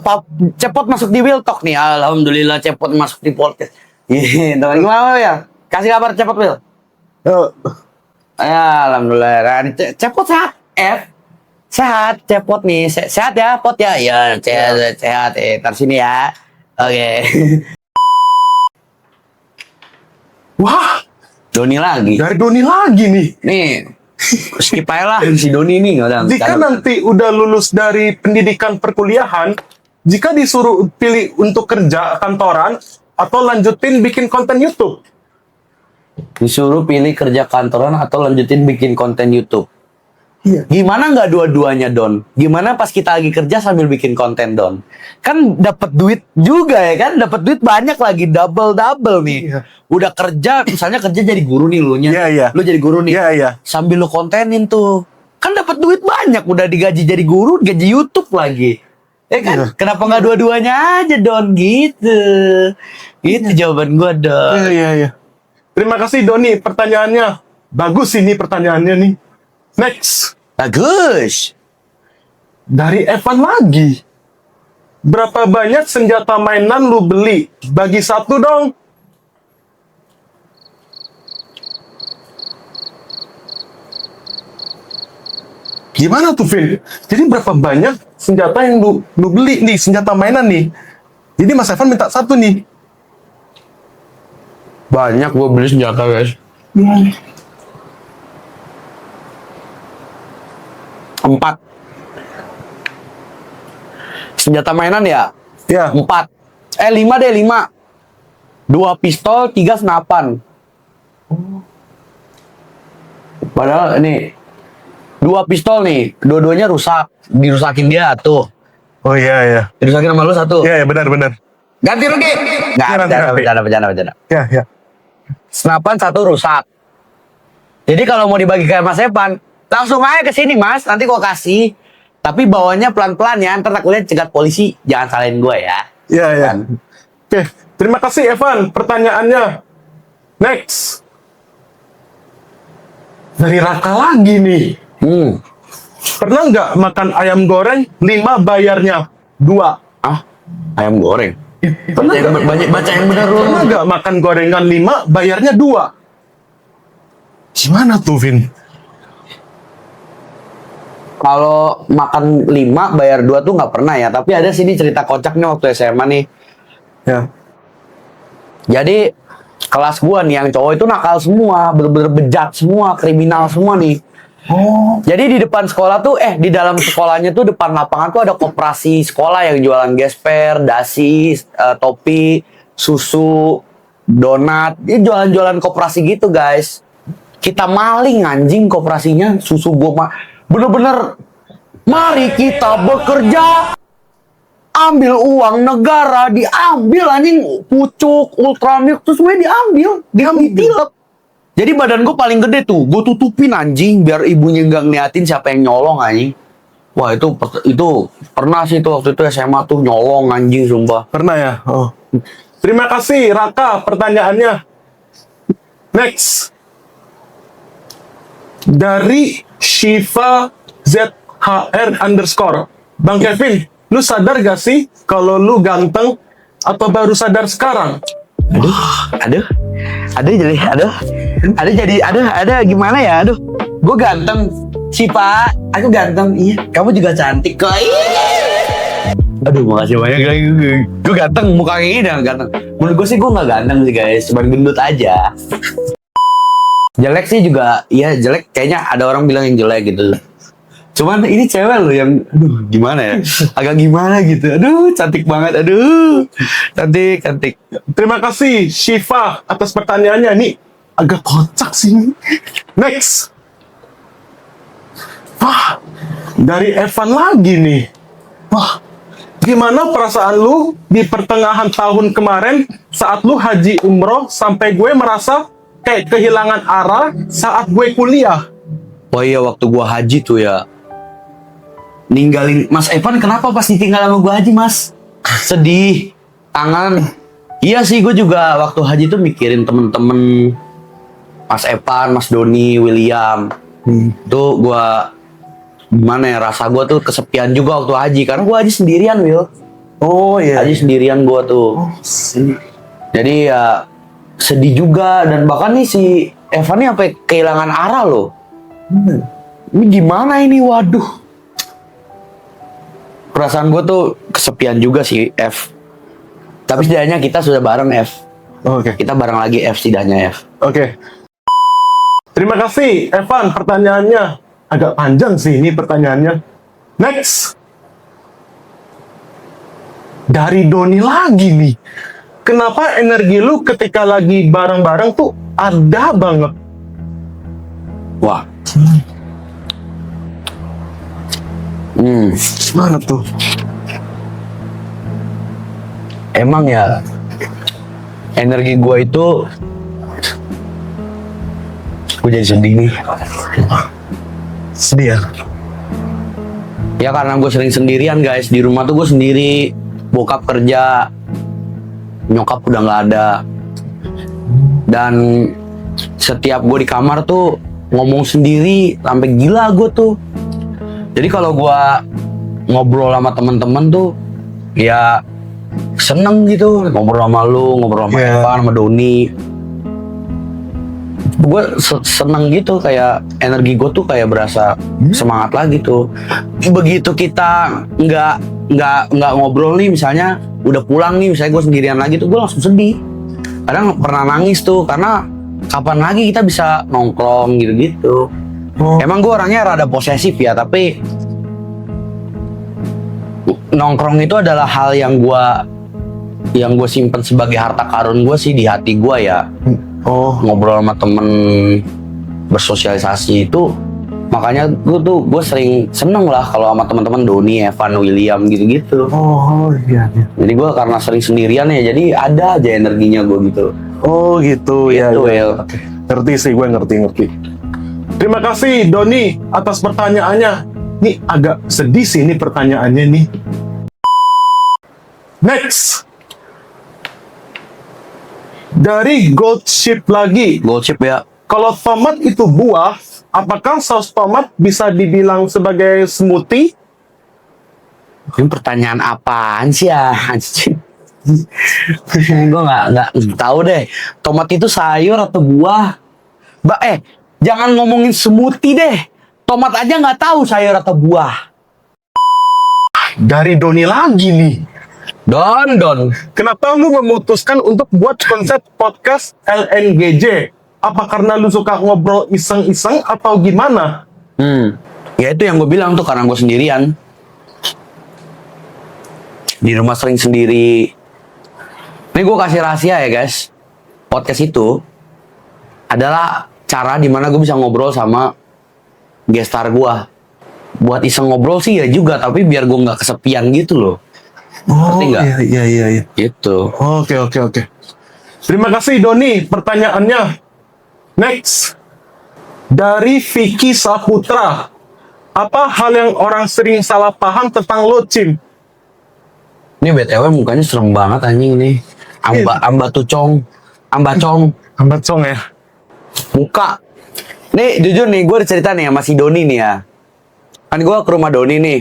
Cepot masuk di Will Talk nih. Alhamdulillah Cepot masuk di podcast. Gitu. Gimana ya? Kasih kabar Cepot Will. Ya, alhamdulillah. Nah, Cepot sehat. Sehat, Cepot nih. Sehat ya, Pot ya. Ya, sehat. Ntar sini ya. Oke. Wah, Doni lagi. dari Doni lagi nih. Nih. Skip aja lah si Doni ini udah. Jika nanti udah lulus dari pendidikan perkuliahan, jika disuruh pilih untuk kerja kantoran atau lanjutin bikin konten YouTube. Disuruh pilih kerja kantoran atau lanjutin bikin konten YouTube. Iya. Gimana nggak dua-duanya Don? Gimana pas kita lagi kerja sambil bikin konten Don? Kan dapat duit juga ya kan? Dapat duit banyak lagi, double nih. Iya. Udah kerja, misalnya kerja jadi guru nih lu nya. Iya. Lu jadi guru nih. Iya. Sambil lu kontenin tuh. Kan dapat duit banyak, udah digaji jadi guru, gaji YouTube lagi. Ya kan? Iya. Kenapa nggak dua-duanya aja Don gitu? Itu jawaban gua Don. Iya. Terima kasih Doni, pertanyaannya bagus ini pertanyaannya nih. Next, Bagus. dari Evan lagi. Berapa banyak senjata mainan lu beli? Bagi satu dong. Gimana tuh, Vin? Jadi berapa banyak senjata yang lu beli nih, senjata mainan nih? Jadi Mas Evan minta satu nih. Banyak gua beli senjata guys. 4. Senjata mainan ya? Ya. 4. 5 deh, 5. 2 pistol, 3 senapan. Padahal ini 2 pistol nih, dua-duanya rusak. Dirusakin dia tuh. Oh iya. Dirusakin sama lu 1. Iya, benar. Ganti rugi. Enggak, bercanda. Ya. Senapan 1 rusak. Jadi kalau mau dibagi ke Mas Evan, langsung aja ke sini Mas, nanti gua kasih. Tapi bawanya pelan-pelan ya, ntar takutnya cegat polisi. Jangan salahin gua ya. Iya. Oke, terima kasih Evan. Pertanyaannya. Next. Dari Raka lagi nih. Pernah nggak makan ayam goreng 5 bayarnya 2? Ayam goreng. Pernah nggak? Baca yang benar lu. Pernah nggak makan gorengan 5 bayarnya 2? Gimana tuh, Vin? Kalau makan 5 bayar 2 tuh nggak pernah ya. Tapi ada sini cerita kocaknya waktu SMA nih. Ya. Jadi kelas gua nih yang cowok itu nakal semua, bener-bener bejat semua, kriminal semua nih. Oh. Jadi di depan sekolah tuh, di dalam sekolahnya tuh depan lapangan tuh ada koperasi sekolah yang jualan gesper, dasi, topi, susu, donat. Dia jualan-jualan koperasi gitu guys. Kita maling anjing koperasinya, susu gua bener-bener. Mari kita bekerja. Ambil uang negara, diambil anjing, pucuk, ultramilk, terus semuanya ditilep. Jadi badan gue paling gede tuh, gue tutupin anjing biar ibunya nggak ngeliatin siapa yang nyolong anjing. Wah itu pernah sih tuh waktu itu SMA tuh nyolong anjing sumpah. Pernah ya? Oh. Terima kasih Raka pertanyaannya. Next. Dari Shiva ZHR _ Bang Kevin, lu sadar gak sih kalau lu ganteng atau baru sadar sekarang? Aduh, gimana ya, gue ganteng sih Pak, aku ganteng, iya, kamu juga cantik kok, aduh makasih banyak lagi, gue ganteng, mukanya ini udah ganteng, menurut gue sih gue nggak ganteng sih guys, cuman gendut aja, jelek sih juga, iya jelek, kayaknya ada orang bilang yang jelek gitu. Cuman ini cewek loh yang, aduh gimana ya, agak gimana gitu, aduh cantik banget, aduh cantik. Terima kasih Shiva atas pertanyaannya, nih agak kocak sih. Next. Wah, dari Evan lagi nih. Wah, gimana perasaan lu di pertengahan tahun kemarin saat lu haji umroh sampai gue merasa kayak kehilangan arah saat gue kuliah? Oh iya waktu gua haji tuh ya, ninggalin Mas Evan, kenapa pas ditinggal sama gua haji Mas? Sedih, kangen, Iya sih, gue juga waktu haji tuh mikirin temen-temen Mas Evan, Mas Doni, William. Tuh gue gimana ya, rasa gue tuh kesepian juga waktu haji karena gue haji sendirian, Will. Oh iya. Haji sendirian gue tuh. Jadi ya sedih juga, dan bahkan nih si Evan nih sampai kehilangan arah loh. Ini gimana ini, waduh. Perasaan gue tuh kesepian juga sih, F. Tapi setidaknya kita sudah bareng, F. Oke. Kita bareng lagi, F, setidaknya, F. Oke. Terima kasih, Evan. Pertanyaannya agak panjang sih ini pertanyaannya. Next. Dari Doni lagi nih. Kenapa energi lu ketika lagi bareng-bareng tuh ada banget? Wah. Mana tuh? Emang ya, energi gue itu, gue jadi sedih nih. Sedih ya? Ya karena gue sering sendirian, guys. Di rumah tuh gue sendiri. Bokap kerja, nyokap udah nggak ada. Dan setiap gue di kamar tuh ngomong sendiri sampai gila gue tuh. Jadi kalau gue ngobrol sama temen-temen tuh ya seneng gitu, ngobrol sama lu, ngobrol sama Evan, sama Doni. Gue seneng gitu, kayak energi gue tuh kayak berasa semangat lagi tuh. Begitu kita nggak ngobrol nih, misalnya udah pulang nih, misalnya gue sendirian lagi tuh, gue langsung sedih. Kadang pernah nangis tuh karena kapan lagi kita bisa nongkrong gitu-gitu. Emang gue orangnya rada posesif ya, tapi nongkrong itu adalah hal yang gue simpen sebagai harta karun gue sih di hati gue ya. Ngobrol sama temen, bersosialisasi itu, makanya gue sering seneng lah kalau sama teman-teman Doni, Evan, William gitu-gitu. Oh iya. Jadi gue karena sering sendirian ya, jadi ada aja energinya gue gitu. Oh gitu ya. Gitu, Ya. Will. Ngerti sih, gue ngerti. Terima kasih Doni atas pertanyaannya. Nih agak sedih sih ini pertanyaannya nih. Next. Dari Gold Ship lagi. Gold chip ya. Kalau tomat itu buah, apakah saus tomat bisa dibilang sebagai smoothie? Ini pertanyaan apaan sih ya? Gue nggak tahu deh. Tomat itu sayur atau buah? Jangan ngomongin smoothie deh. Tomat aja nggak tahu sayur atau buah. Dari Doni lagi nih. Don. Kenapa lu memutuskan untuk buat konsep podcast LNGJ? Apa karena lu suka ngobrol iseng-iseng atau gimana? Ya itu yang gue bilang tuh, karena gue sendirian. Di rumah sering sendiri. Ini gue kasih rahasia ya guys. Podcast itu adalah cara dimana gue bisa ngobrol sama gestar gue. Buat iseng ngobrol sih ya juga, tapi biar gue nggak kesepian gitu loh. Ngerti nggak? Iya. Gitu. Oke. Terima kasih Doni pertanyaannya. Next. Dari Vicky Saputra. Apa hal yang orang sering salah paham tentang lo, Cim? Ini BTW mukanya serem banget anjing nih. Amba cong. Ambat Song ya? Muka. Nih jujur nih, gue cerita nih sama si Doni nih ya. Kan gue ke rumah Doni nih.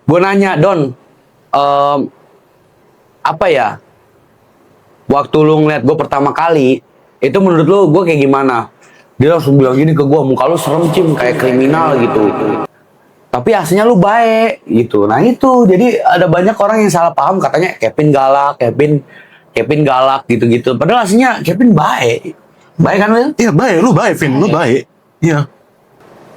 Gue nanya, Don, apa ya? Waktu lu ngeliat gue pertama kali, itu menurut lu gue kayak gimana? Dia langsung bilang gini ke gue, muka lu serem, Cim, kayak kriminal gitu. Tapi aslinya lu baik gitu. Nah itu, jadi ada banyak orang yang salah paham, katanya Kevin galak, Kevin galak gitu-gitu. Padahal aslinya Kevin baik. Baik kan, Will? Iya baik, lu baik, Vin, lu baik. Iya.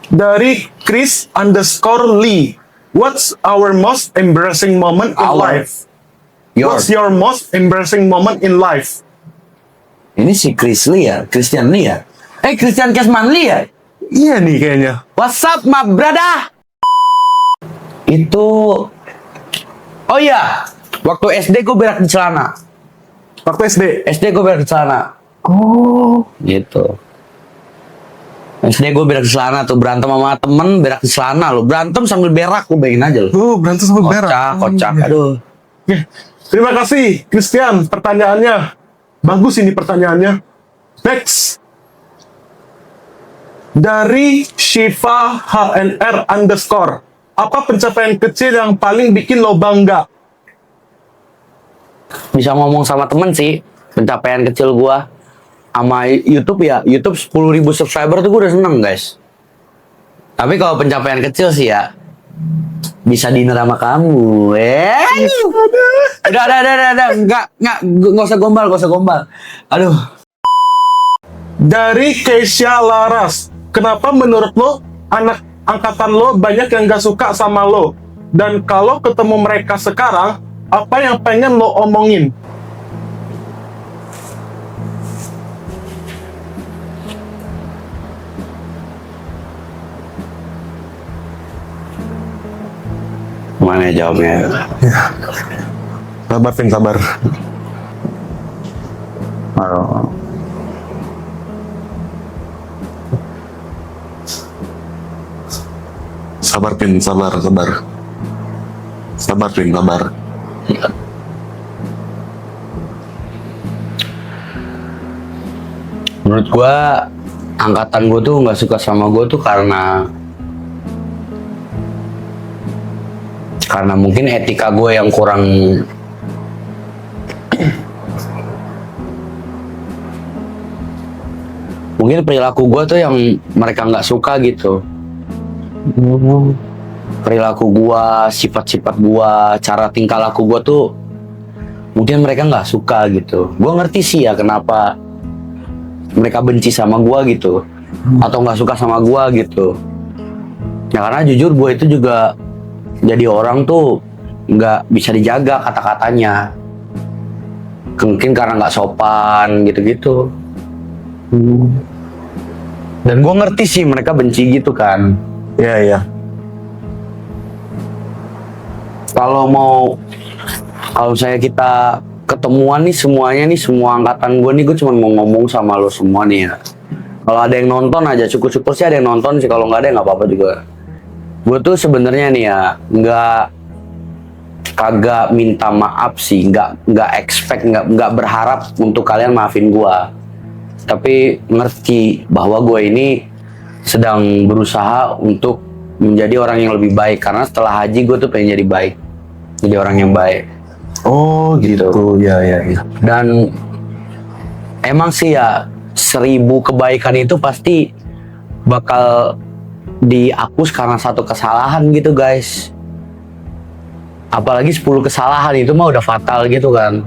Dari Chris_Lee. What's our most embarrassing moment in life? What's your most embarrassing moment in life? Ini si Christian Lee ya? Christian Kesman Lee ya? Iya nih kayaknya. What's up, my brother? Itu... Oh iya, waktu SD gue berak di celana. Waktu SD? SD gue berak di celana. Oh. Gitu. SD gue berak di celana tuh, berantem sama temen berak di celana lo. Berantem sambil berak, lu bayangin aja lo. Berantem sama berak. Kocak, aduh. Oke. Terima kasih, Christian. Pertanyaannya. Bagus ini pertanyaannya. Next. Dari Shiva HNR underscore. Apa pencapaian kecil yang paling bikin lo bangga? Bisa ngomong sama temen sih, pencapaian kecil gua sama YouTube ya. YouTube 10.000 subscriber tuh gua udah seneng guys. Tapi kalau pencapaian kecil sih ya, bisa dinner sama kamu. Udah. Nggak usah gombal. Aduh. Dari Keisha Laras. Kenapa menurut lo anak angkatan lo banyak yang gak suka sama lo? Dan kalau ketemu mereka sekarang, apa yang pengen lo omongin? Mana jawabnya? Sabar, Vin, sabar. Aduh. Sabar, Vin, sabar. Sabar, Vin, sabar. Menurut gua, angkatan gua tuh nggak suka sama gua tuh karena mungkin etika gue yang kurang mungkin perilaku gue tuh yang mereka nggak suka gitu. Perilaku gue, sifat-sifat gue, cara tingkah laku gue tuh mungkin mereka nggak suka gitu. Gue ngerti sih ya kenapa mereka benci sama gue gitu, atau nggak suka sama gue gitu. Ya karena jujur gue itu juga jadi orang tuh nggak bisa dijaga kata-katanya. Mungkin karena nggak sopan gitu-gitu. Dan gue ngerti sih mereka benci gitu kan. Iya. Kalau saya kita ketemuan nih semuanya nih, semua angkatan gue nih, gue cuma mau ngomong sama lo semua nih ya. Kalau ada yang nonton aja, syukur-syukur sih ada yang nonton sih. Kalau nggak ada ya nggak apa-apa juga. Gue tuh sebenarnya nih ya kagak minta maaf sih, nggak expect, nggak berharap untuk kalian maafin gue. Tapi ngerti bahwa gue ini sedang berusaha untuk menjadi orang yang lebih baik, karena setelah haji gue tuh pengen jadi baik, jadi orang yang baik. Oh gitu. Ya. Dan emang sih ya 1000 kebaikan itu pasti bakal dihapus karena satu kesalahan gitu guys. Apalagi 10 kesalahan itu mah udah fatal gitu kan.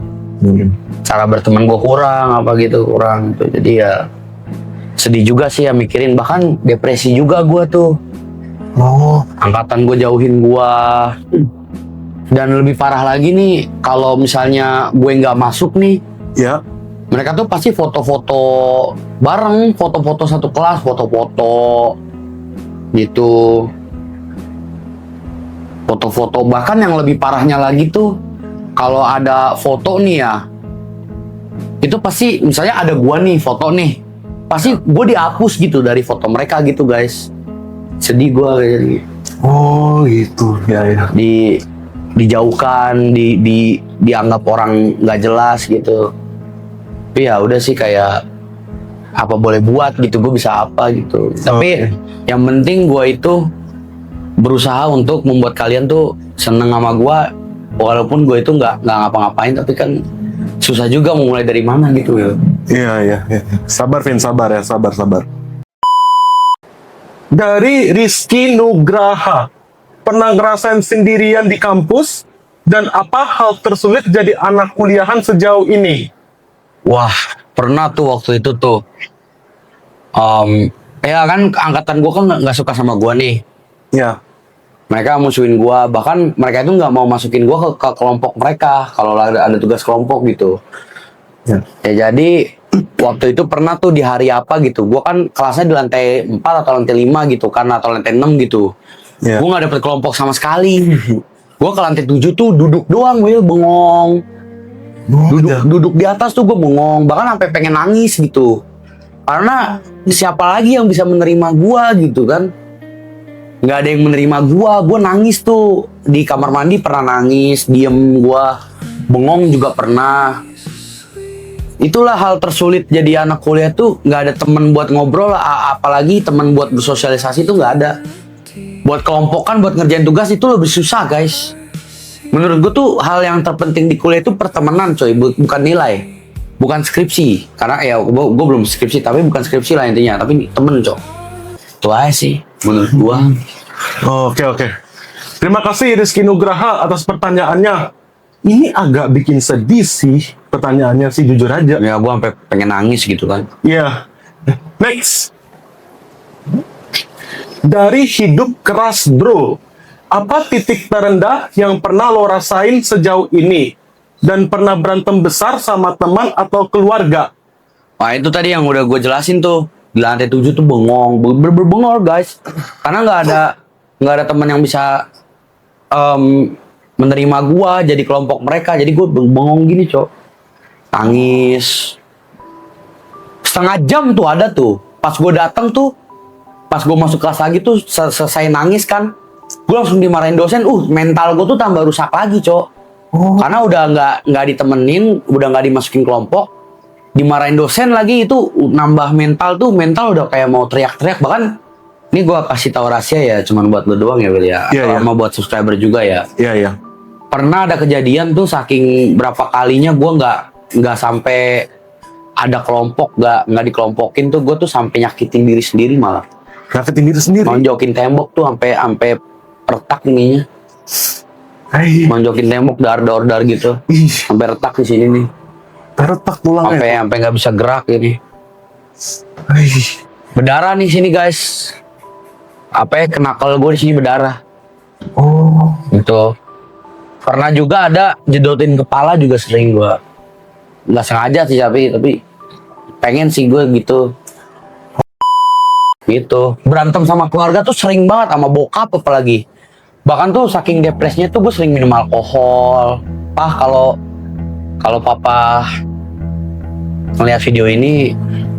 Cara berteman gue kurang kurang tuh. Jadi ya sedih juga sih ya mikirin, bahkan depresi juga gue tuh. Angkatan gue jauhin gue. Dan lebih parah lagi nih, kalau misalnya gue nggak masuk nih, Ya. mereka tuh pasti foto-foto bareng, foto-foto satu kelas, foto-foto gitu. Foto-foto, bahkan yang lebih parahnya lagi tuh, kalau ada foto nih ya, itu pasti misalnya ada gua nih foto nih, pasti gue dihapus gitu dari foto mereka gitu guys. Sedih gua kayak gitu. Oh gitu. Ya. Dijauhkan, dianggap orang nggak jelas gitu. Tapi ya udah sih, kayak apa boleh buat gitu, gue bisa apa gitu. Tapi yang penting gue itu berusaha untuk membuat kalian tuh seneng sama gue, walaupun gue itu nggak ngapa-ngapain, tapi kan susah juga mau mulai dari mana gitu ya. Iya. Sabar, Vin, sabar. Dari Rizky Nugraha. Pernah ngerasain sendirian di kampus? Dan apa hal tersulit jadi anak kuliahan sejauh ini? Wah, pernah tuh waktu itu tuh. Ya kan angkatan gue kan nggak suka sama gue nih. Ya. Mereka musuhin gue, bahkan mereka itu nggak mau masukin gue ke kelompok mereka kalau ada tugas kelompok gitu. Ya. Jadi waktu itu pernah tuh di hari apa gitu, gue kan kelasnya di lantai 4 atau lantai 5 gitu kan, atau lantai 6 gitu. Ya. Gue gak dapet kelompok sama sekali. Gue ke lantai 7 tuh duduk doang, Will, bengong. Duduk di atas tuh gue bengong, bahkan sampai pengen nangis gitu. Karena siapa lagi yang bisa menerima gue gitu kan? Gak ada yang menerima gue nangis tuh di kamar mandi, pernah nangis, diem gue. bengong juga pernah. Itulah hal tersulit jadi anak kuliah tuh, nggak ada teman buat ngobrol, apalagi teman buat bersosialisasi tuh nggak ada. Buat kelompokan, buat ngerjain tugas itu lebih susah guys. Menurut gue tuh hal yang terpenting di kuliah itu pertemanan coy, bukan nilai, bukan skripsi. Karena ya gue belum skripsi, tapi bukan skripsi lah intinya, tapi temen coy. Itu aja sih menurut gue. Oke. Terima kasih Rizky Nugraha atas pertanyaannya. Ini agak bikin sedih sih pertanyaannya sih, jujur aja. Ya gue sampai pengen nangis gitu kan. Iya. Next. Dari hidup keras bro, apa titik terendah yang pernah lo rasain sejauh ini? Dan pernah berantem besar sama teman atau keluarga? Wah itu tadi yang udah gue jelasin tuh. Di lantai 7 tuh bengong, bener-bener guys. Karena nggak ada teman yang bisa menerima gua jadi kelompok mereka, jadi gue bengong gini cok, tangis setengah jam tuh ada tuh. Pas gue datang tuh, pas gue masuk kelas lagi tuh selesai nangis kan, gue langsung dimarahin dosen. Mental gue tuh tambah rusak lagi cok. Karena udah nggak ditemenin, udah nggak dimasukin kelompok, dimarahin dosen lagi, itu nambah mental udah kayak mau teriak-teriak. Bahkan ini gue kasih tahu rahasia ya, cuman buat lo doang ya Will ya, Iya, sama buat subscriber juga ya. Iya. Pernah ada kejadian tuh, saking berapa kalinya gue nggak sampai ada kelompok, nggak dikelompokin tuh, gue tuh sampai nyakitin diri sendiri malah. Nyakitin diri sendiri? Nonjokin tembok tuh sampai retak ininya. Nonjokin tembok dar gitu, sampai retak di sini nih. Retak tulangnya. Sampai nggak bisa gerak ini. Berdarah nih sini guys. Knuckle gue di sini berdarah. Gitu. Pernah juga ada jedotin kepala juga, sering gue. Nggak sengaja sih tapi pengen sih gue gitu. Gitu. Berantem sama keluarga tuh sering banget, sama bokap apalagi. Bahkan tuh saking depresinya tuh gue sering minum alkohol. Kalau papa ngeliat video ini,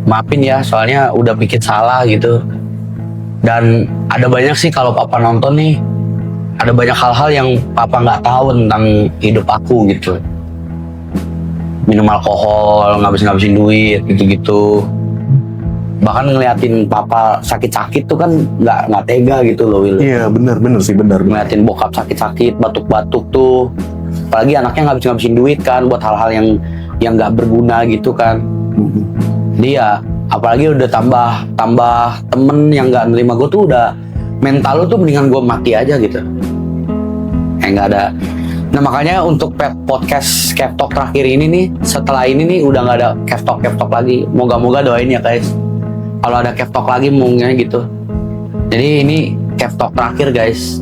maafin ya, soalnya udah bikin salah gitu. Dan ada banyak sih kalau papa nonton nih, ada banyak hal-hal yang papa nggak tahu tentang hidup aku gitu. Minum alkohol, ngabisin duit gitu-gitu. Bahkan ngeliatin papa sakit-sakit tuh kan nggak tega gitu loh Will. Iya benar sih. Ngeliatin bokap sakit-sakit, batuk-batuk tuh. Apalagi anaknya ngabisin duit kan buat hal-hal yang nggak berguna gitu kan. Dia apalagi udah tambah temen yang nggak nerima gue tuh, udah mental lu tuh mendingan gue mati aja gitu. Nggak ada. Nah makanya untuk podcast Kev Talk terakhir ini nih, setelah ini nih udah nggak ada Kev Talk lagi. Moga-moga doain ya guys, kalau ada Kev Talk lagi mungkin gitu. Jadi ini Kev Talk terakhir guys.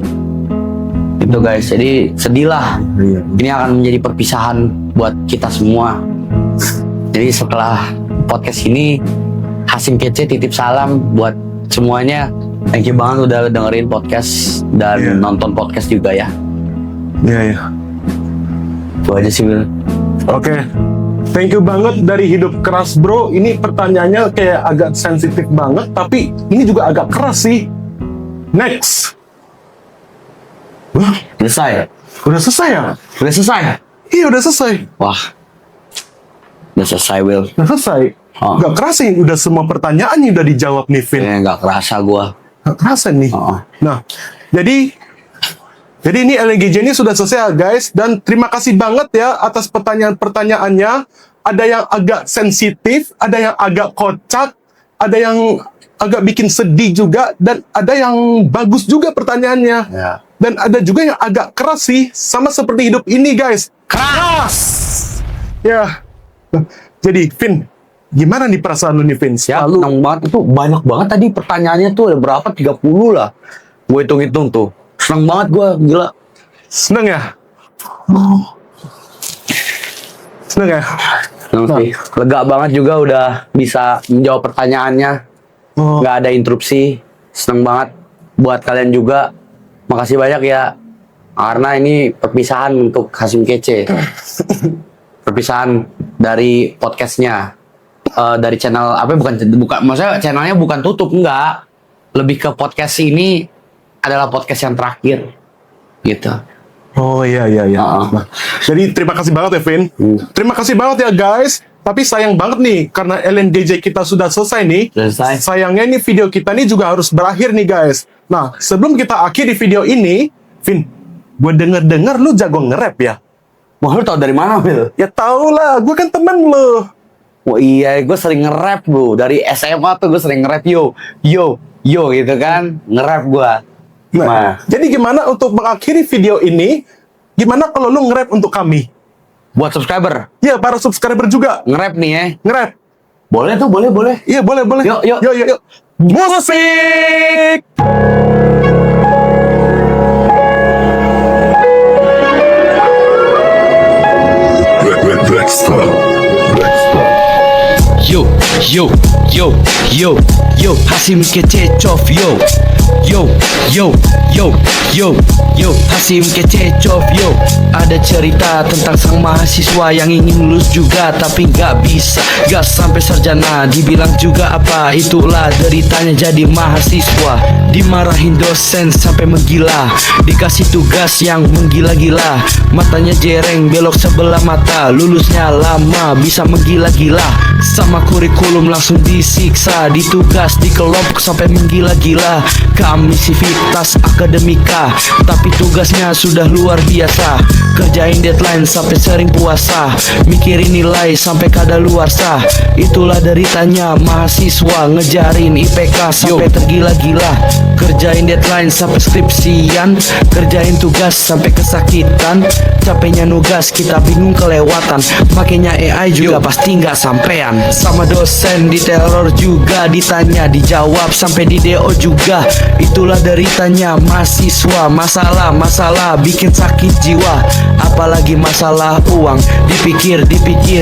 Gitu guys, jadi sedih lah. Ini akan menjadi perpisahan buat kita semua. Jadi setelah podcast ini, Hasim Kece titip salam buat semuanya. Thank you banget udah dengerin podcast dan nonton podcast juga ya. Iya. Itu aja sih Will. Oke. Thank you banget dari hidup keras bro. Ini pertanyaannya kayak agak sensitif banget, tapi ini juga agak keras sih. Next. Wah, Selesai. udah selesai ya? Udah selesai. Iya udah selesai. Wah. Udah selesai Will. Udah selesai. Gak kerasa nih, udah semua pertanyaannya udah dijawab nih Vin. Nggak kerasa gua. Gak kerasa nih. Nah, jadi ini LGJ ini sudah selesai ya guys. Dan terima kasih banget ya atas pertanyaan-pertanyaannya. Ada yang agak sensitif, ada yang agak kocak, ada yang agak bikin sedih juga, dan ada yang bagus juga pertanyaannya. Ya. Dan ada juga yang agak keras sih, sama seperti hidup ini guys. Keras! Ya. Jadi Vin, gimana nih perasaan lu nih Vin? Ya, seneng banget. Itu banyak banget tadi pertanyaannya tuh, ada berapa? 30 lah. Gue hitung-hitung tuh. Seneng banget gue, gila. Seneng ya? Seneng ya? Seneng sih. Lega banget juga udah bisa menjawab pertanyaannya. Nggak ada interupsi. Seneng banget. Buat kalian juga, makasih banyak ya. Karena ini perpisahan untuk Hasim Kece. Perpisahan dari podcastnya. Dari channel, bukan maksudnya channelnya bukan tutup, enggak. Lebih ke podcast ini adalah podcast yang terakhir. Gitu. Oh iya. Nah, jadi terima kasih banget ya Vin. Terima kasih banget ya guys. Tapi sayang banget nih karena LNDJ kita sudah selesai nih. Selesai. Sayangnya nih video kita nih juga harus berakhir nih guys. Nah sebelum kita akhiri video ini, Vin, gue denger lu jago nge-rap ya. Wah, lu tau dari mana, Phil? Ya tau lah, gue kan temen lu. Wah iya, gue sering nge-rap bro. Dari SMA tuh gue sering nge-rap yo gitu kan. Nge-rap gue. Nah, jadi gimana untuk mengakhiri video ini? Gimana kalau lu nge-rap untuk kami? Buat subscriber, Ya, para subscriber juga. nge-rap nih ya. Nge-rap. Boleh tuh, boleh. Iya, boleh. Yuk. Musik! Yo, Hasim Kececov, yo, Hasim Kececov, yo. Ada cerita tentang sang mahasiswa yang ingin lulus juga tapi nggak bisa, nggak sampai sarjana. Dibilang juga apa, itulah deritanya jadi mahasiswa. Dimarahin dosen sampai menggila, dikasih tugas yang menggila-gila. Matanya jereng belok sebelah mata, lulusnya lama bisa menggila-gila. Sama kurikulum langsung disiksa, ditugas di kelompok sampai menggila-gila. Kami sivitas akademika, tapi tugasnya sudah luar biasa. Kerjain deadline sampai sering puasa, mikirin nilai sampai kadaluarsa. Itulah deritanya mahasiswa, ngejarin IPK sampai tergila-gila. Kerjain deadline sampai skripsian, kerjain tugas sampai kesakitan. Capeknya nugas kita bingung kelewatan, makanya AI juga pasti nggak sampean. Sama dosen diteror juga, ditanya dijawab sampai di DO juga. Itulah deritanya mahasiswa, masalah bikin sakit jiwa. Apalagi masalah uang, dipikir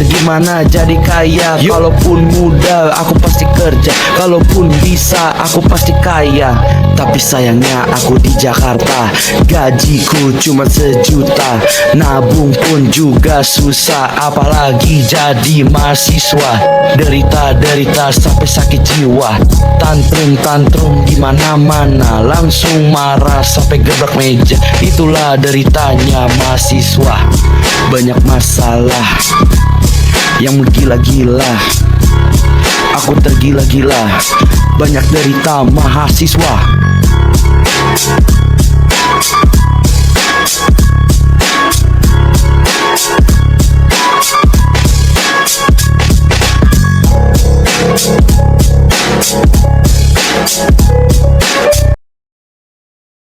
gimana jadi kaya. Kalaupun muda aku pasti kerja, kalaupun bisa aku pasti kaya. Tapi sayangnya aku di Jakarta, gajiku cuma 1 juta. Nabung pun juga susah, apalagi jadi mahasiswa. Derita sampai sakit jiwa. Tantrum di mana-mana, langsung marah sampai gebrak meja. Itulah deritanya mahasiswa. Banyak masalah yang menggila-gila, aku tergila-gila. Banyak derita mahasiswa.